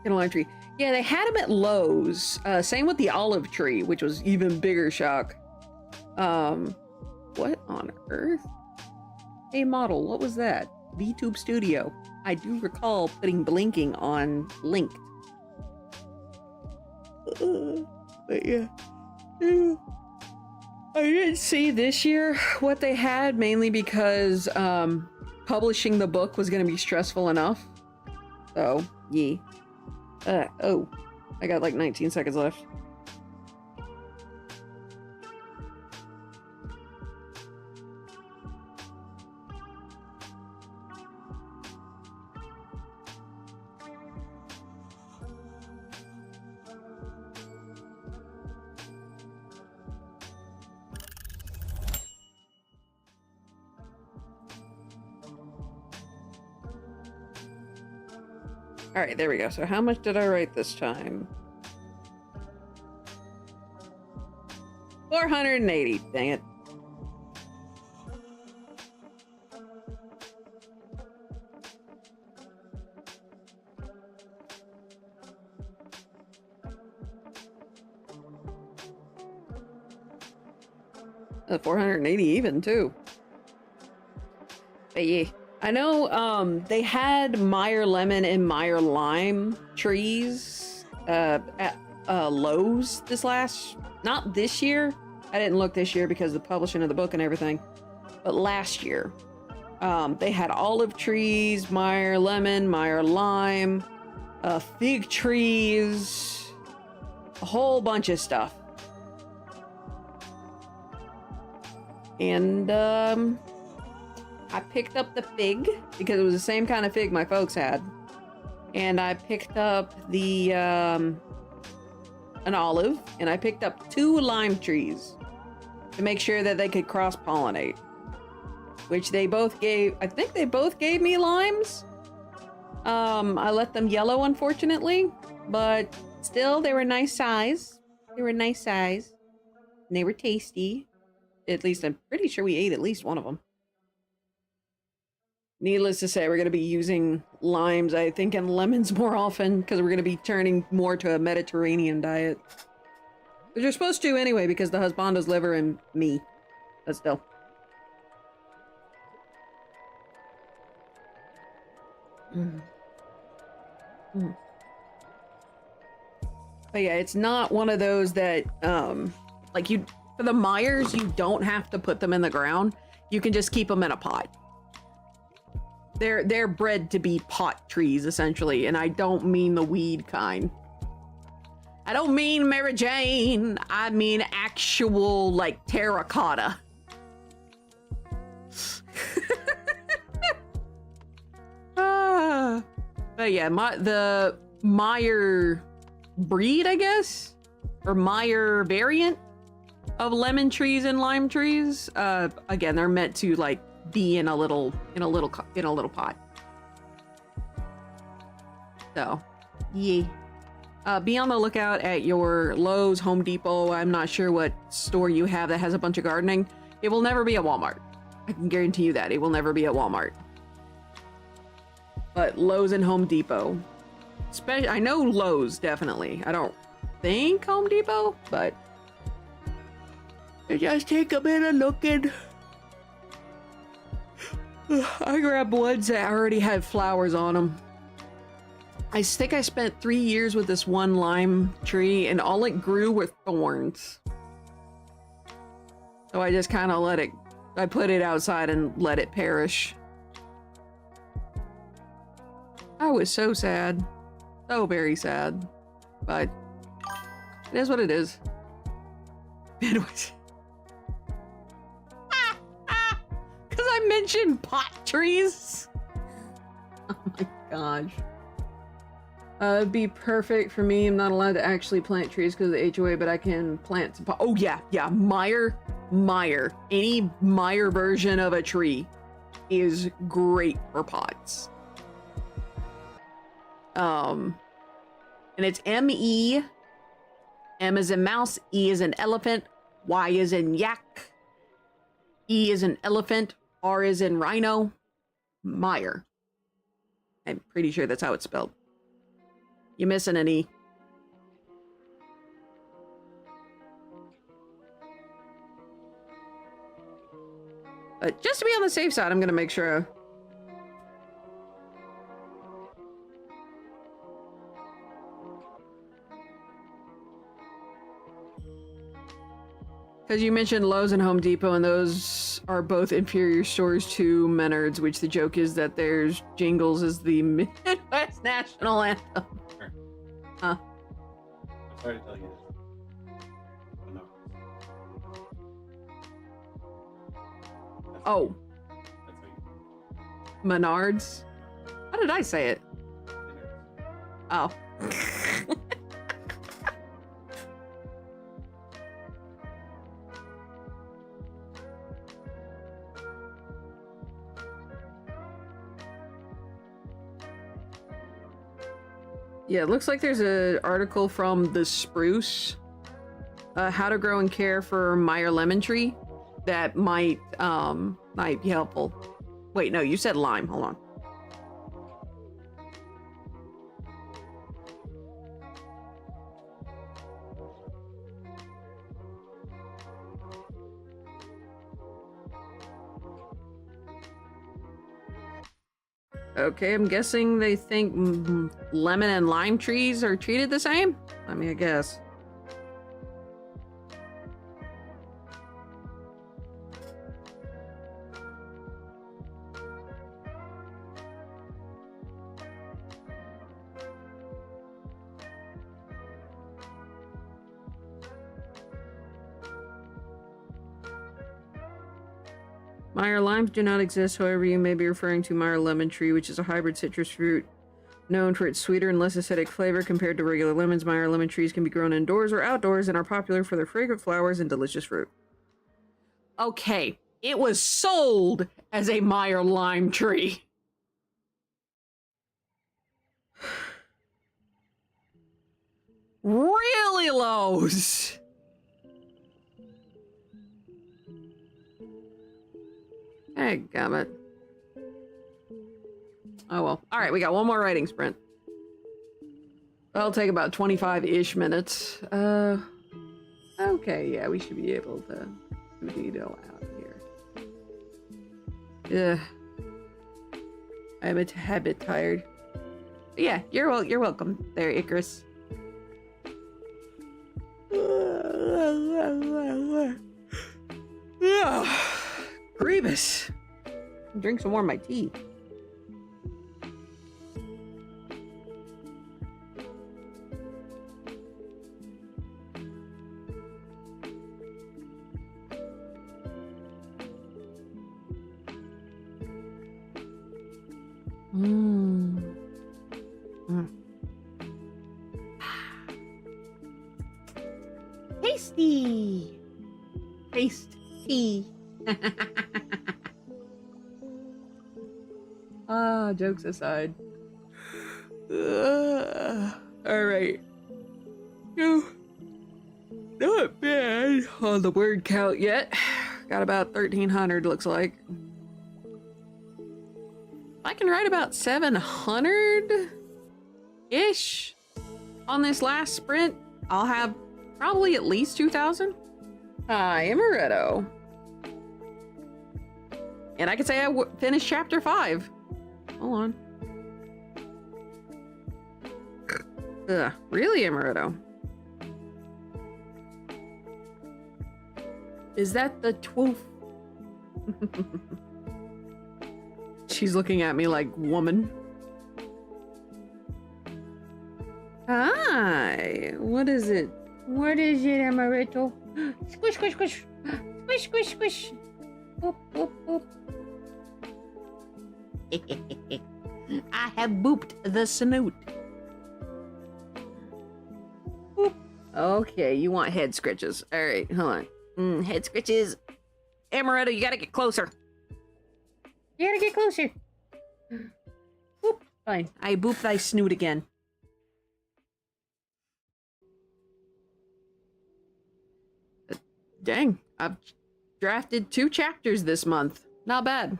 Lime tree. Yeah, they had them at Lowe's. Same with the olive tree, which was even bigger shock. What on earth? Hey, model, what was that? VTube Studio. I do recall putting blinking on linked. But yeah. I didn't see this year what they had, mainly because publishing the book was going to be stressful enough. So, yeah. Oh, I got like 19 seconds left. All right, there we go. So how much did I write this time? 480. Dang it. The 480 even too. But yeah. I know they had Meyer lemon and Meyer lime trees at Lowe's not this year. I didn't look this year because of the publishing of the book and everything, but last year. They had olive trees, Meyer lemon, Meyer lime, fig trees, a whole bunch of stuff. And I picked up the fig because it was the same kind of fig my folks had. And I picked up the an olive, and I picked up 2 lime trees to make sure that they could cross-pollinate. Which they both gave, I think they both gave me limes. I let them yellow, unfortunately, but still, they were nice size. They were nice size. And they were tasty. At least, I'm pretty sure we ate at least one of them. Needless to say, we're going to be using limes, I think, and lemons more often, because we're going to be turning more to a Mediterranean diet. Which you're supposed to anyway, because the husbando's liver and me. But still. But yeah, it's not one of those that, like for the Meyers, you don't have to put them in the ground. You can just keep them in a pot. They're bred to be pot trees, essentially, and I don't mean the weed kind. I don't mean Mary Jane. I mean actual, like, terracotta. But yeah, the Meyer breed, I guess, or Meyer variant of lemon trees and lime trees. Again, they're meant to, like, be in a little pot. So, yeah. Be on the lookout at your Lowe's, Home Depot. I'm not sure what store you have that has a bunch of gardening. It will never be at Walmart. I can guarantee you that. It will never be at Walmart. But Lowe's and Home Depot. I know Lowe's, definitely. I don't think Home Depot, but just take a minute looking. I grabbed ones that already had flowers on them. I think I spent 3 years with this one lime tree, and all it grew were thorns. So I just kind of let it, I put it outside and let it perish. I was so sad. So very sad. But it is what it is. Anyways. Because I mentioned pot trees. Oh my gosh. It'd be perfect for me. I'm not allowed to actually plant trees because of the HOA, but I can plant some pot. Oh yeah, yeah. Meyer. Any Meyer version of a tree is great for pots. And it's M-E. M is in mouse, E is in elephant, Y is in yak, E is in elephant, R is in rhino, Meyer. I'm pretty sure that's how it's spelled. You're missing an E. But just to be on the safe side, I'm gonna make sure. Because you mentioned Lowe's and Home Depot, and those are both inferior stores to Menards, which the joke is that there's Jingles is the Midwest national anthem. Sure. Huh? I'm sorry to tell you this. Oh, no. Oh. That's how you Menards? How did I say it? Oh. Yeah, it looks like there's an article from The Spruce, how to grow and care for Meyer lemon tree, that might be helpful. Wait, no, you said lime. Hold on. Okay, I'm guessing they think lemon and lime trees are treated the same? I mean, I guess. Meyer limes do not exist, however, you may be referring to Meyer lemon tree, which is a hybrid citrus fruit known for its sweeter and less acidic flavor compared to regular lemons. Meyer lemon trees can be grown indoors or outdoors and are popular for their fragrant flowers and delicious fruit. Okay, it was sold as a Meyer lime tree. Really, Lowe's? Hey, gummit. Oh well. Alright, we got one more writing sprint. That'll take about 25-ish minutes. Okay, yeah, we should be able to do out here. Yeah. I'm a bit tired. But yeah, you're welcome there, Icarus. Grievous. Drink some more of my tea. Tasty. Tasty. Jokes aside. All right. No, not bad on the word count yet. Got about 1,300, looks like. I can write about 700-ish on this last sprint. I'll have probably at least 2,000. Hi, Amaretto. And I could say I finished chapter 5. Hold on. Really, Amaretto? Is that the twoof? She's looking at me like, woman. Hi. What is it? What is it, Amaretto? Squish, squish, squish. Squish, squish, squish. Boop, boop, boop. I have booped the snoot. Boop. Okay, you want head scritches. All right, hold on. Head scritches. Amaretto, you gotta get closer. You gotta get closer. Boop. Fine. I boop thy snoot again. Dang, I've drafted 2 chapters this month. Not bad.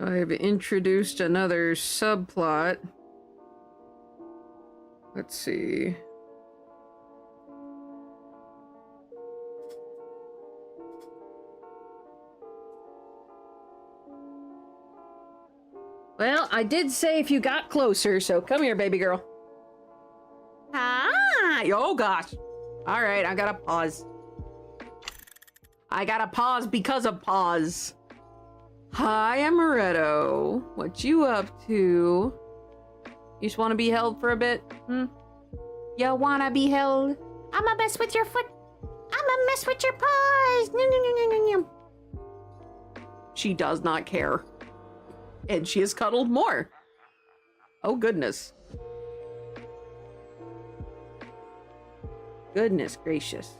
I've introduced another subplot. Let's see. Well, I did say if you got closer, so come here, baby girl. Hi! Oh, gosh. All right, I gotta pause. I gotta pause because of pause. Hi, Amaretto. What you up to? You just want to be held for a bit? You wanna be held? I'ma mess with your foot. I'ma mess with your paws. She does not care. And she has cuddled more. Oh, goodness. Goodness gracious.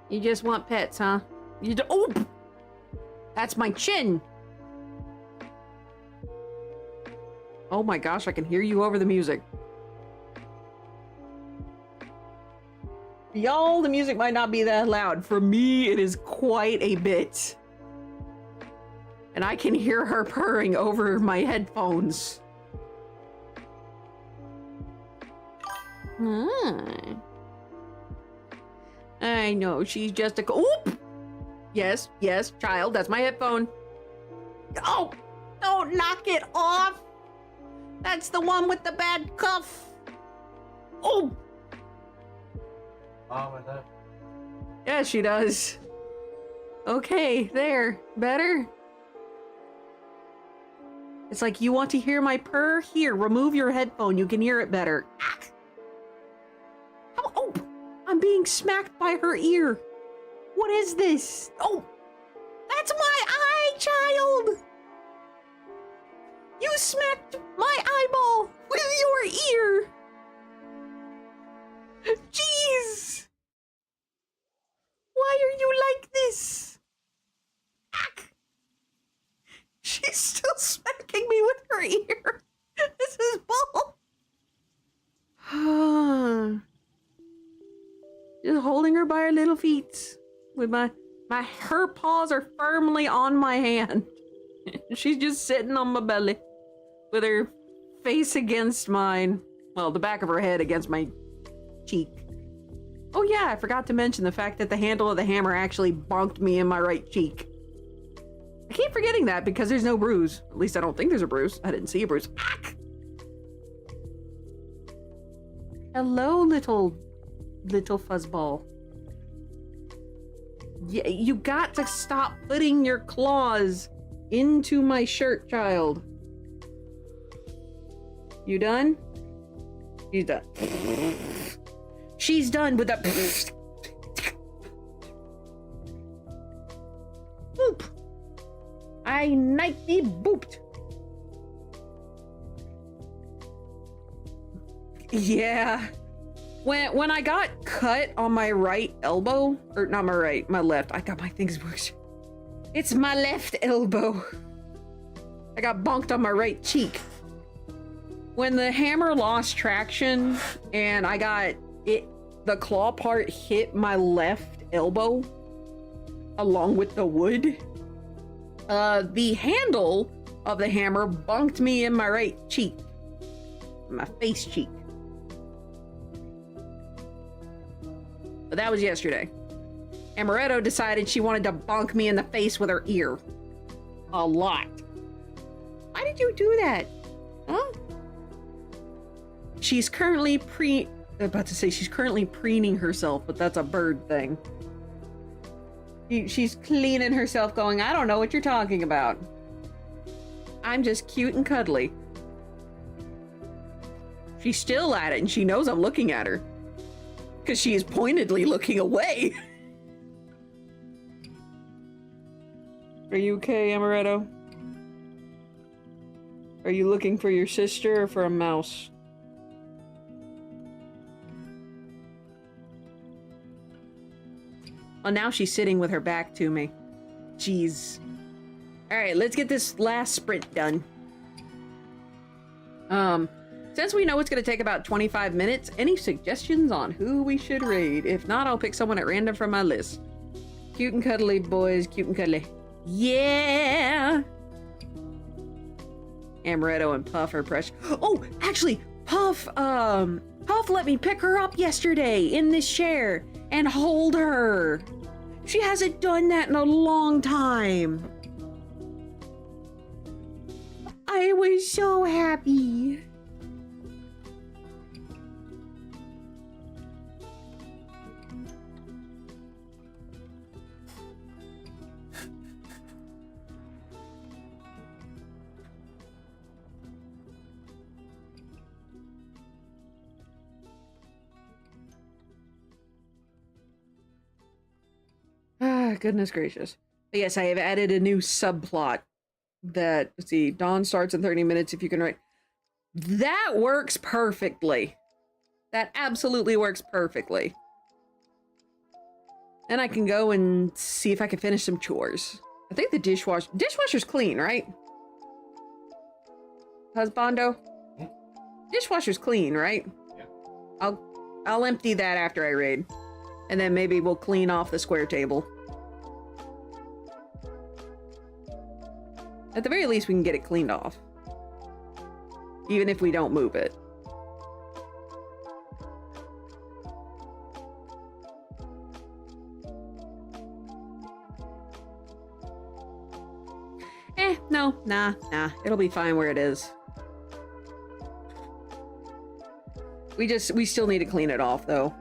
You just want pets, huh? You do— oh! That's my chin! Oh my gosh, I can hear you over the music. Y'all, the music might not be that loud. For me, it is quite a bit. And I can hear her purring over my headphones. I know, she's just a— oop! Yes, yes, child, that's my headphone. Oh! Don't knock it off! That's the one with the bad cuff! Oh! Mom and Dad. Yeah, she does. Okay, there. Better? It's like, you want to hear my purr? Here, remove your headphone. You can hear it better. Oh, I'm being smacked by her ear. What is this? Oh, that's my eye, child. You smacked my eyeball with your ear. Jeez. Why are you like this? She's still smacking me with her ear. This is bull. Just holding her by her little feet. With her paws are firmly on my hand. She's just sitting on my belly. With her face against mine. Well, the back of her head against my cheek. Oh yeah, I forgot to mention the fact that the handle of the hammer actually bonked me in my right cheek. I keep forgetting that because there's no bruise. At least I don't think there's a bruise. I didn't see a bruise. Hello, little fuzzball. Yeah, you got to stop putting your claws into my shirt, child. You done? She's done. She's done with that. Boop. I nightly booped. Yeah. When I got cut on my right elbow, or not my right, my left. I got my things worked. It's my left elbow. I got bonked on my right cheek. When the hammer lost traction and I got it, the claw part hit my left elbow along with the wood. The handle of the hammer bonked me in my right cheek, my face cheek. But that was yesterday. Amaretto decided she wanted to bonk me in the face with her ear. A lot. Why did you do that? Huh? She's currently she's currently preening herself, but that's a bird thing. She's cleaning herself going, I don't know what you're talking about. I'm just cute and cuddly. She's still at it and she knows I'm looking at her. Because she is pointedly looking away. Are you okay, Amaretto? Are you looking for your sister or for a mouse? Well, now she's sitting with her back to me. Jeez. Alright, let's get this last sprint done. Since we know it's going to take about 25 minutes, any suggestions on who we should raid? If not, I'll pick someone at random from my list. Cute and cuddly, boys. Cute and cuddly. Yeah! Amaretto and Puff are precious. Oh, actually, Puff let me pick her up yesterday in this chair and hold her. She hasn't done that in a long time. I was so happy. Ah, goodness gracious. But yes, I have added a new subplot that, let's see, dawn starts in 30 minutes if you can write. That works perfectly. That absolutely works perfectly. And I can go and see if I can finish some chores. I think the dishwasher's clean, right? Husbando? Hmm? Dishwasher's clean, right? Yeah. I'll empty that after I raid. And then maybe we'll clean off the square table. At the very least, we can get it cleaned off. Even if we don't move it. Nah. It'll be fine where it is. We still need to clean it off, though.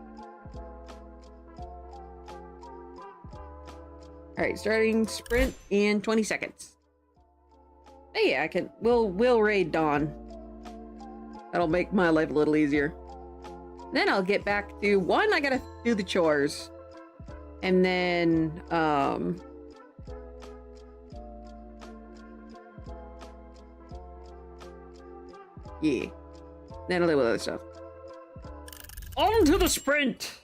Alright, starting sprint in 20 seconds. Hey, we'll raid Dawn. That'll make my life a little easier. Then I'll get back to, one, I gotta do the chores. And then, yeah. Then I'll deal with other stuff. On to the sprint!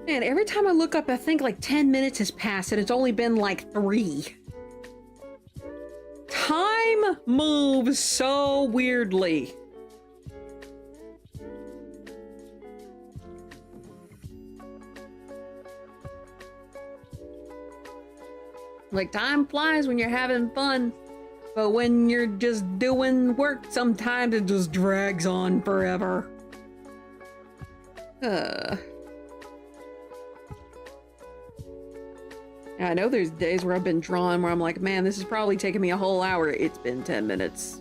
Man, every time I look up, I think like 10 minutes has passed and it's only been like 3. Time moves so weirdly. Like, time flies when you're having fun, but when you're just doing work, sometimes it just drags on forever. I know there's days where I've been drawing where I'm like, man, this is probably taking me a whole hour. It's been 10 minutes.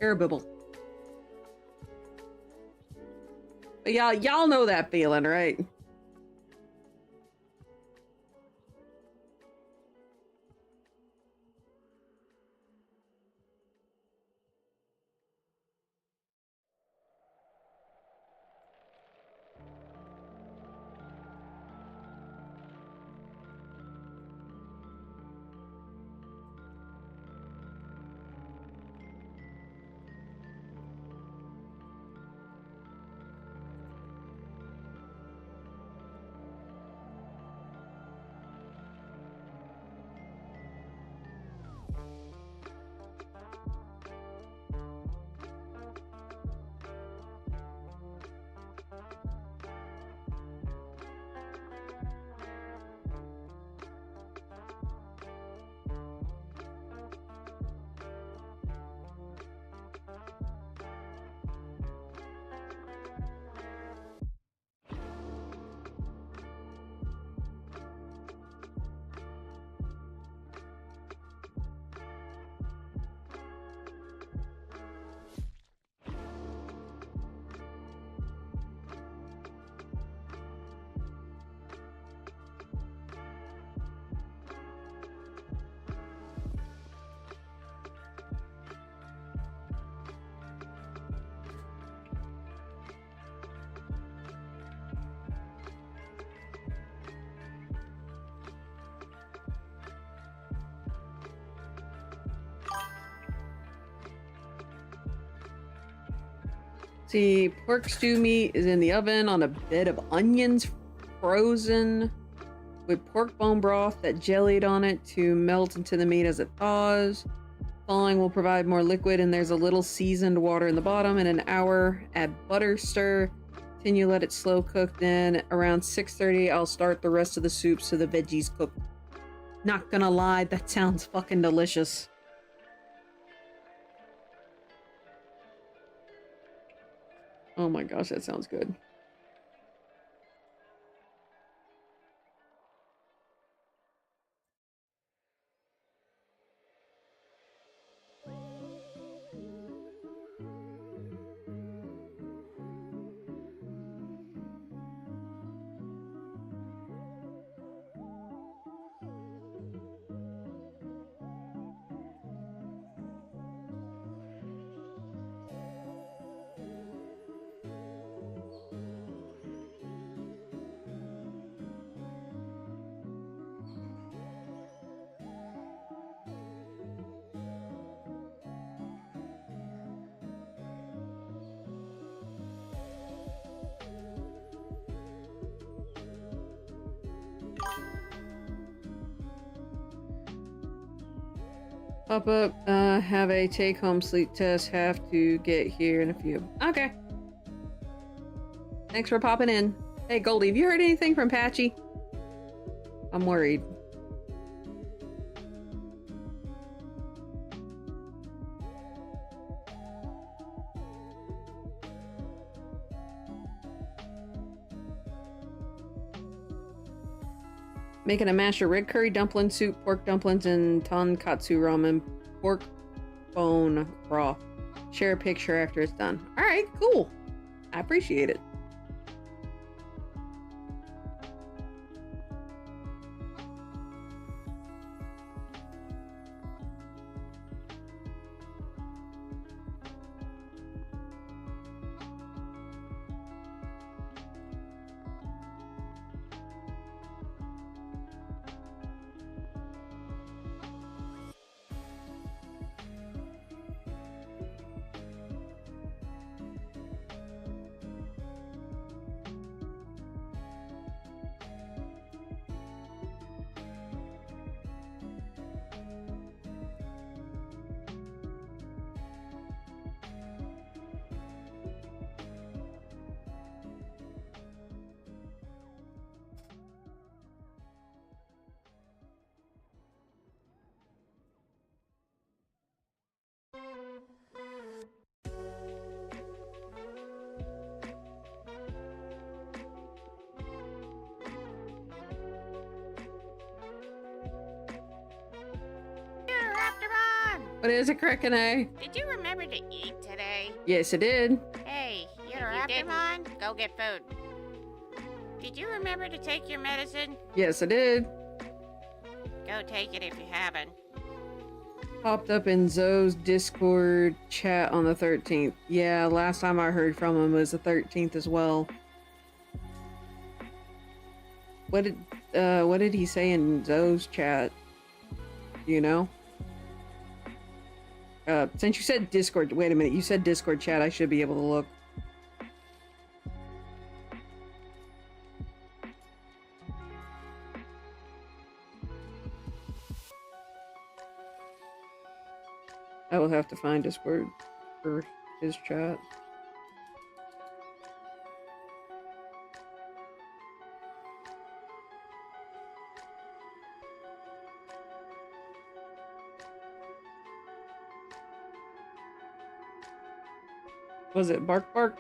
Terrible. Y'all know that feeling, right? See, pork stew meat is in the oven on a bed of onions, frozen, with pork bone broth that jellied on it to melt into the meat as it thaws. Thawing will provide more liquid, and there's a little seasoned water in the bottom. In an hour, add butter, stir, continue, let it slow cook. Then around 6:30, I'll start the rest of the soup so the veggies cook. Not gonna lie, that sounds fucking delicious. Oh my gosh, that sounds good. Pop up, have a take-home sleep test. Have to get here in a few. Okay. Thanks for popping in. Hey, Goldie, have you heard anything from Patchy? I'm worried. Making a mashed red curry dumpling soup, pork dumplings, and tonkatsu ramen, pork bone broth. Share a picture after it's done. Alright, cool. I appreciate it. What is it, Crickene? Did you remember to eat today? Yes, it did. Hey, if you didn't, go get food. Did you remember to take your medicine? Yes, I did. Go take it if you haven't. Popped up in Zoe's Discord chat on the 13th. Yeah, last time I heard from him was the 13th as well. What did he say in Zoe's chat? You know? Since you said Discord, wait a minute, you said Discord chat, I should be able to look. I will have to find Discord for his chat. Was it Bark Bark?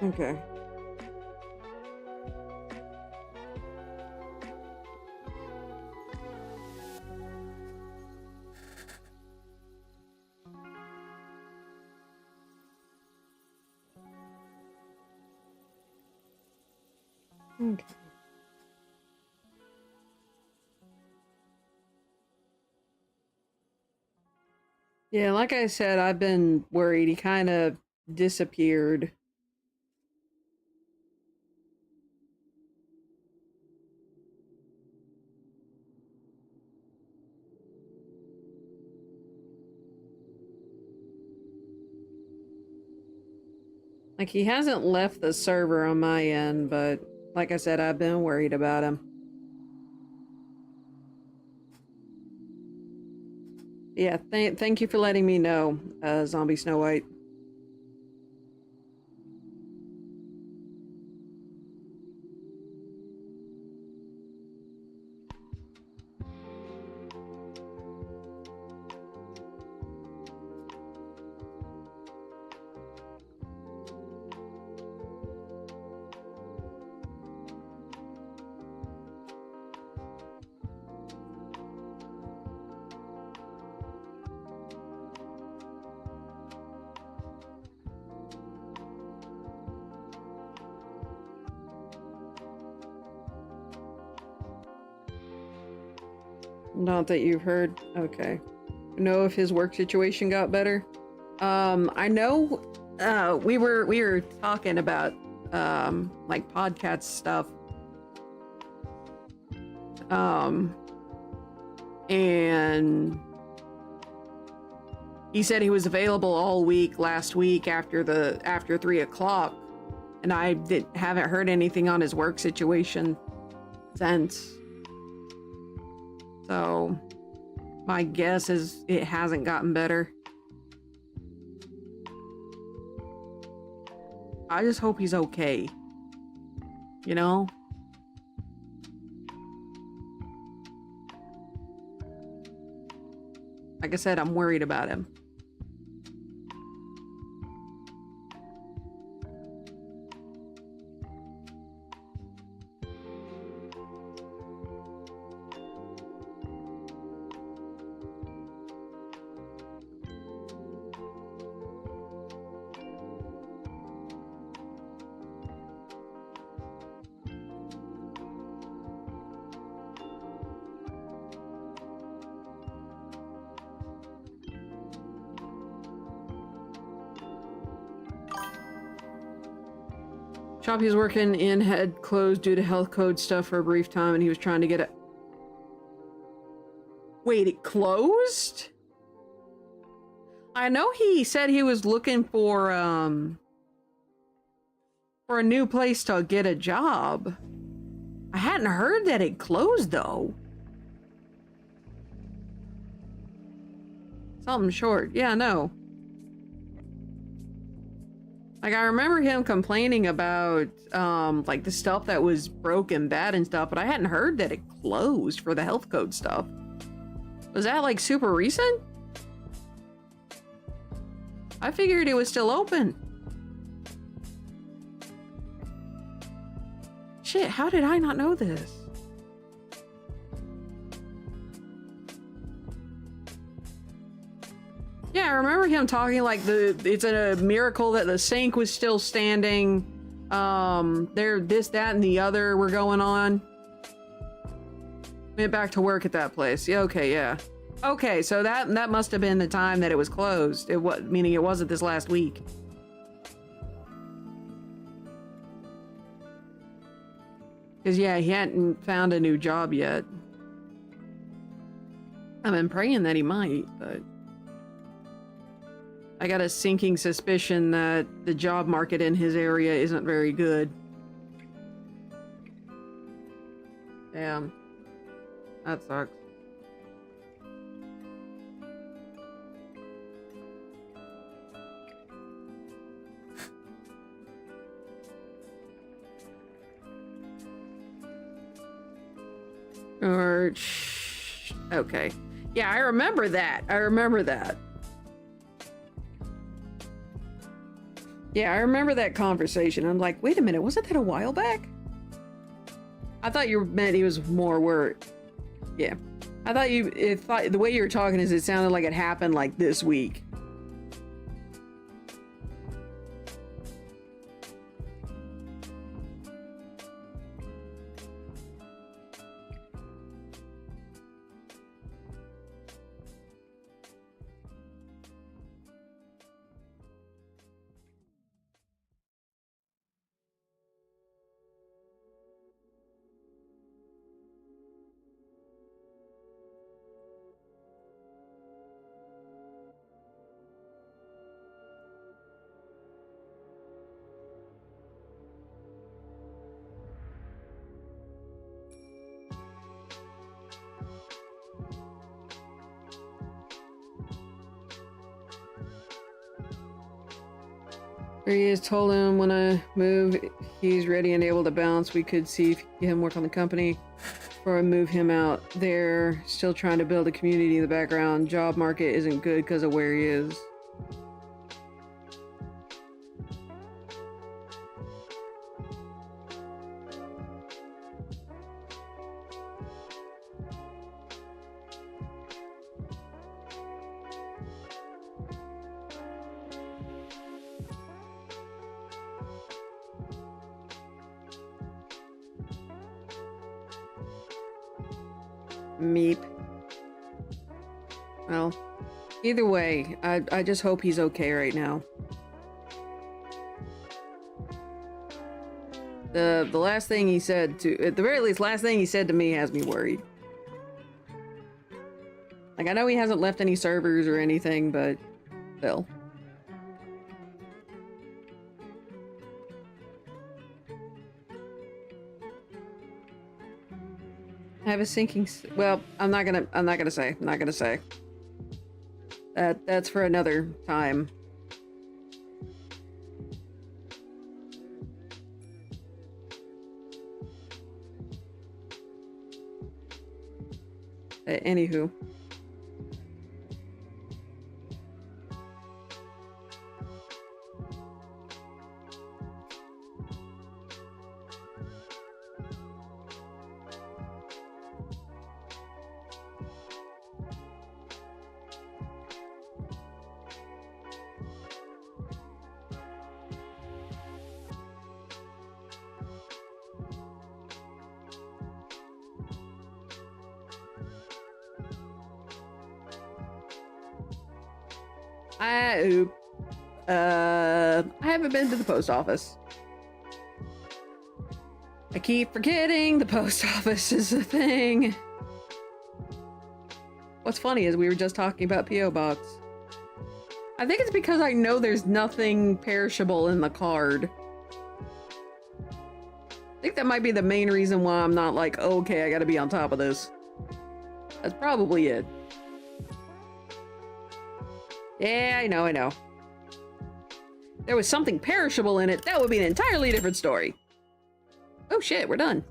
Okay. Okay. Yeah, like I said, I've been worried. He kind of disappeared. Like, he hasn't left the server on my end, but like I said, I've been worried about him. Yeah, thank you for letting me know, Zombie Snow White. Not that you've heard. Okay. Know if his work situation got better? I know we were talking about like podcast stuff. And he said he was available all week last week after 3 o'clock, and I haven't heard anything on his work situation since. So my guess is it hasn't gotten better. I just hope he's okay. You know? Like I said, I'm worried about him. Shop he was working in had closed due to health code stuff for a brief time, and he was trying to get it. Wait, it closed? I know he said he was looking for a new place to get a job. I hadn't heard that it closed though. Something short. Yeah, no. Like, I remember him complaining about, like, the stuff that was broken, bad and stuff, but I hadn't heard that it closed for the health code stuff. Was that, like, super recent? I figured it was still open. Shit, how did I not know this? Yeah, I remember him talking like it's a miracle that the sink was still standing. This, that, and the other were going on. Went back to work at that place. Yeah, okay, yeah. Okay, so that must have been the time that it was closed. Meaning it wasn't this last week. Because, yeah, he hadn't found a new job yet. I've been praying that he might, but I got a sinking suspicion that the job market in his area isn't very good. Damn. That sucks. Okay. Yeah, I remember that. Yeah, I remember that conversation. I'm like, wait a minute, wasn't that a while back? I thought you meant he was more worried. Yeah. I thought the way you were talking is it sounded like it happened like this week. He has told him when I move, he's ready and able to bounce. We could see if get him work on the company before I move him out. They're still trying to build a community in the background. Job market isn't good because of where he is. Meep. Well, either way, I just hope he's okay right now. The last thing he said to, at the very least, last thing he said to me has me worried. Like, I know he hasn't left any servers or anything, but still. I have a sinking. Well, I'm not gonna say. That's for another time. Anywho. I haven't been to the post office. I keep forgetting the post office is a thing. What's funny is we were just talking about P.O. Box. I think it's because I know there's nothing perishable in the card. I think that might be the main reason why I'm not like, oh, okay, I gotta be on top of this. That's probably it. Yeah, I know. There was something perishable in it, that would be an entirely different story. Oh shit, we're done.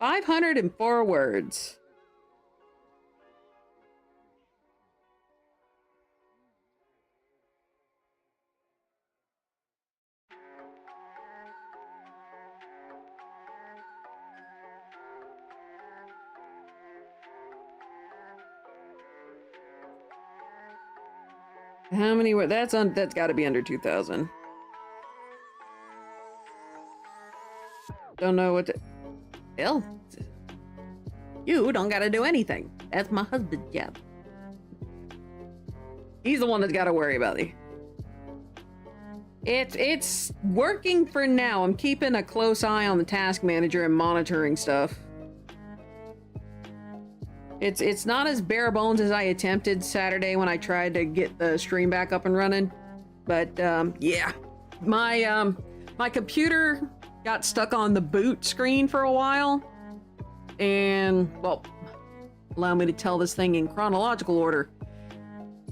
"504 words. How many were that's gotta be under 2,000. Don't know what to. Hell, you don't gotta do anything. That's my husband's job. He's the one that's gotta worry about it. It's working for now. I'm keeping a close eye on the task manager and monitoring stuff. It's not as bare bones as I attempted Saturday when I tried to get the stream back up and running. But yeah, my computer got stuck on the boot screen for a while, and well, allow me to tell this thing in chronological order.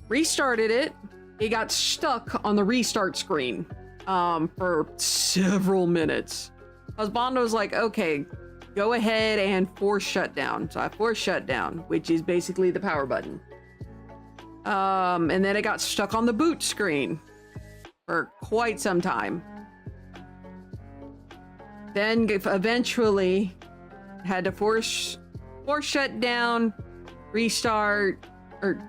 Restarted it. It got stuck on the restart screen for several minutes. Husbando was like, okay, go ahead and force shutdown. So I forced shutdown, which is basically the power button. And then it got stuck on the boot screen for quite some time. Then eventually had to force shutdown, restart, or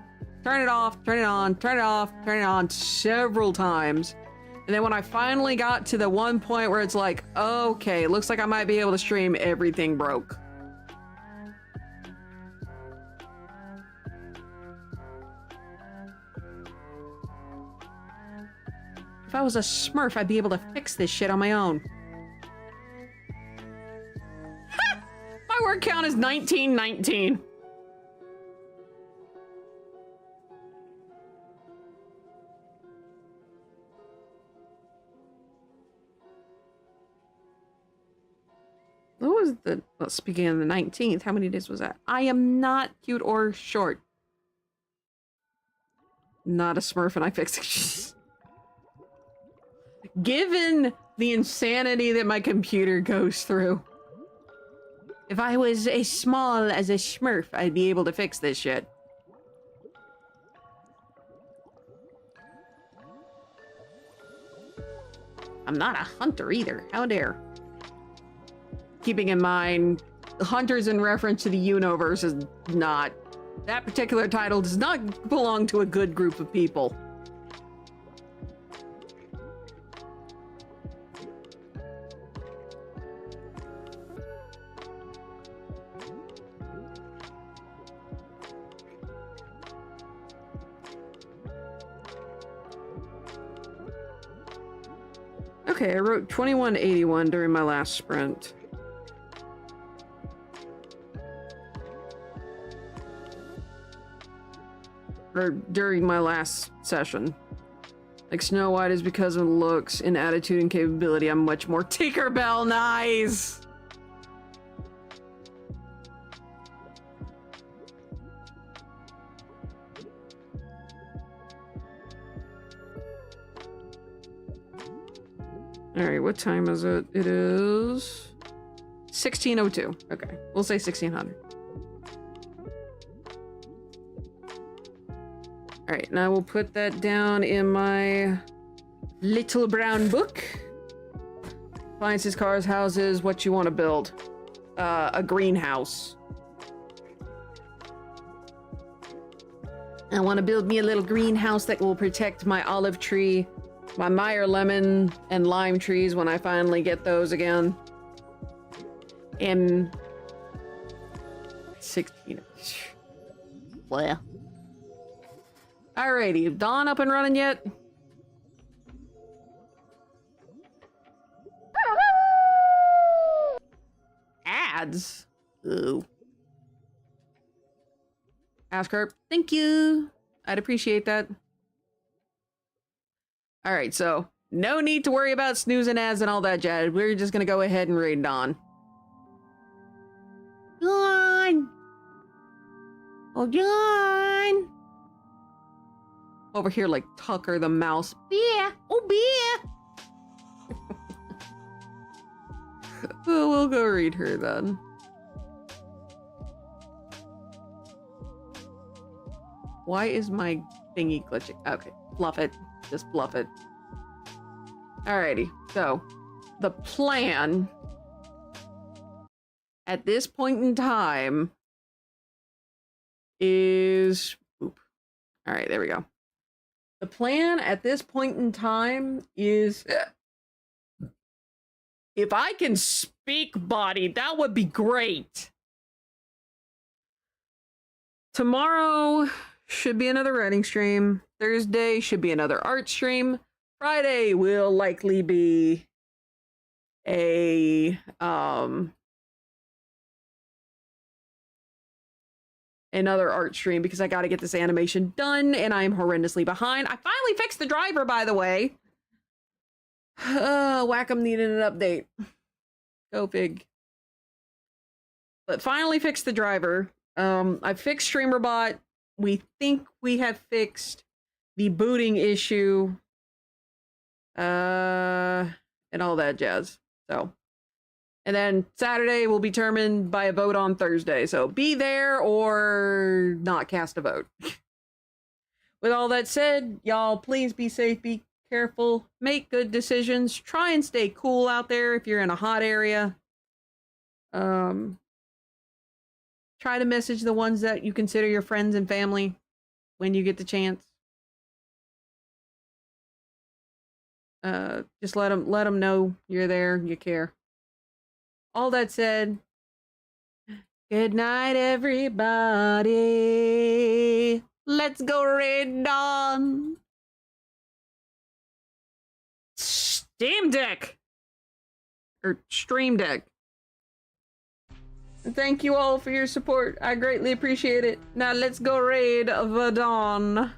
turn it off, turn it on, turn it off, turn it on several times. And then when I finally got to the one point where it's like, okay, it looks like I might be able to stream, everything broke. If I was a Smurf, I'd be able to fix this shit on my own. My word count is 1919. was the, well, speaking of the 19th, how many days was that? I am not cute or short. Not a smurf and I fixed it. Given the insanity that my computer goes through, if I was as small as a smurf, I'd be able to fix this shit. I'm not a hunter either. How dare. Keeping in mind, hunters in reference to the universe is not... That particular title does not belong to a good group of people. Okay, I wrote 2181 during my last sprint. Or during my last session. Like, Snow White is because of looks and attitude and capability. I'm much more Tinkerbell. Nice! Alright, what time is it? It is 16:02. Okay, we'll say 1600. Alright, now we'll put that down in my little brown book. Appliances, cars, houses, what you want to build. A greenhouse. I want to build me a little greenhouse that will protect my olive tree, my Meyer lemon and lime trees when I finally get those again. And 16. Well. Alrighty, Dawn up and running yet? Ads? Ooh. Ask her. Thank you. I'd appreciate that. Alright, so no need to worry about snoozing ads and all that jazz. We're just gonna go ahead and raid Dawn. Dawn! Oh, Dawn! Over here like Tucker the mouse. Beer! Oh, beer! Well, we'll go read her then. Why is my thingy glitching? Okay, bluff it. Just bluff it. Alrighty, so the plan at this point in time is... Oop. Alright, there we go. The plan at this point in time is... If I can speak, body, that would be great. Tomorrow should be another writing stream. Thursday should be another art stream. Friday will likely be a another art stream because I got to get this animation done and I'm horrendously behind. I finally fixed the driver, by the way. Wacom needed an update. Go fig. But finally fixed the driver. I fixed StreamerBot. We think we have fixed the booting issue. And all that jazz. So. And then Saturday will be determined by a vote on Thursday. So be there or not cast a vote. With all that said, y'all, please be safe, be careful, make good decisions, try and stay cool out there if you're in a hot area. Try to message the ones that you consider your friends and family when you get the chance. Just let them know you're there, you care. All that said, good night, everybody. Let's go raid Dawn. Steam Deck! Or Stream Deck. Thank you all for your support. I greatly appreciate it. Now let's go raid the Dawn.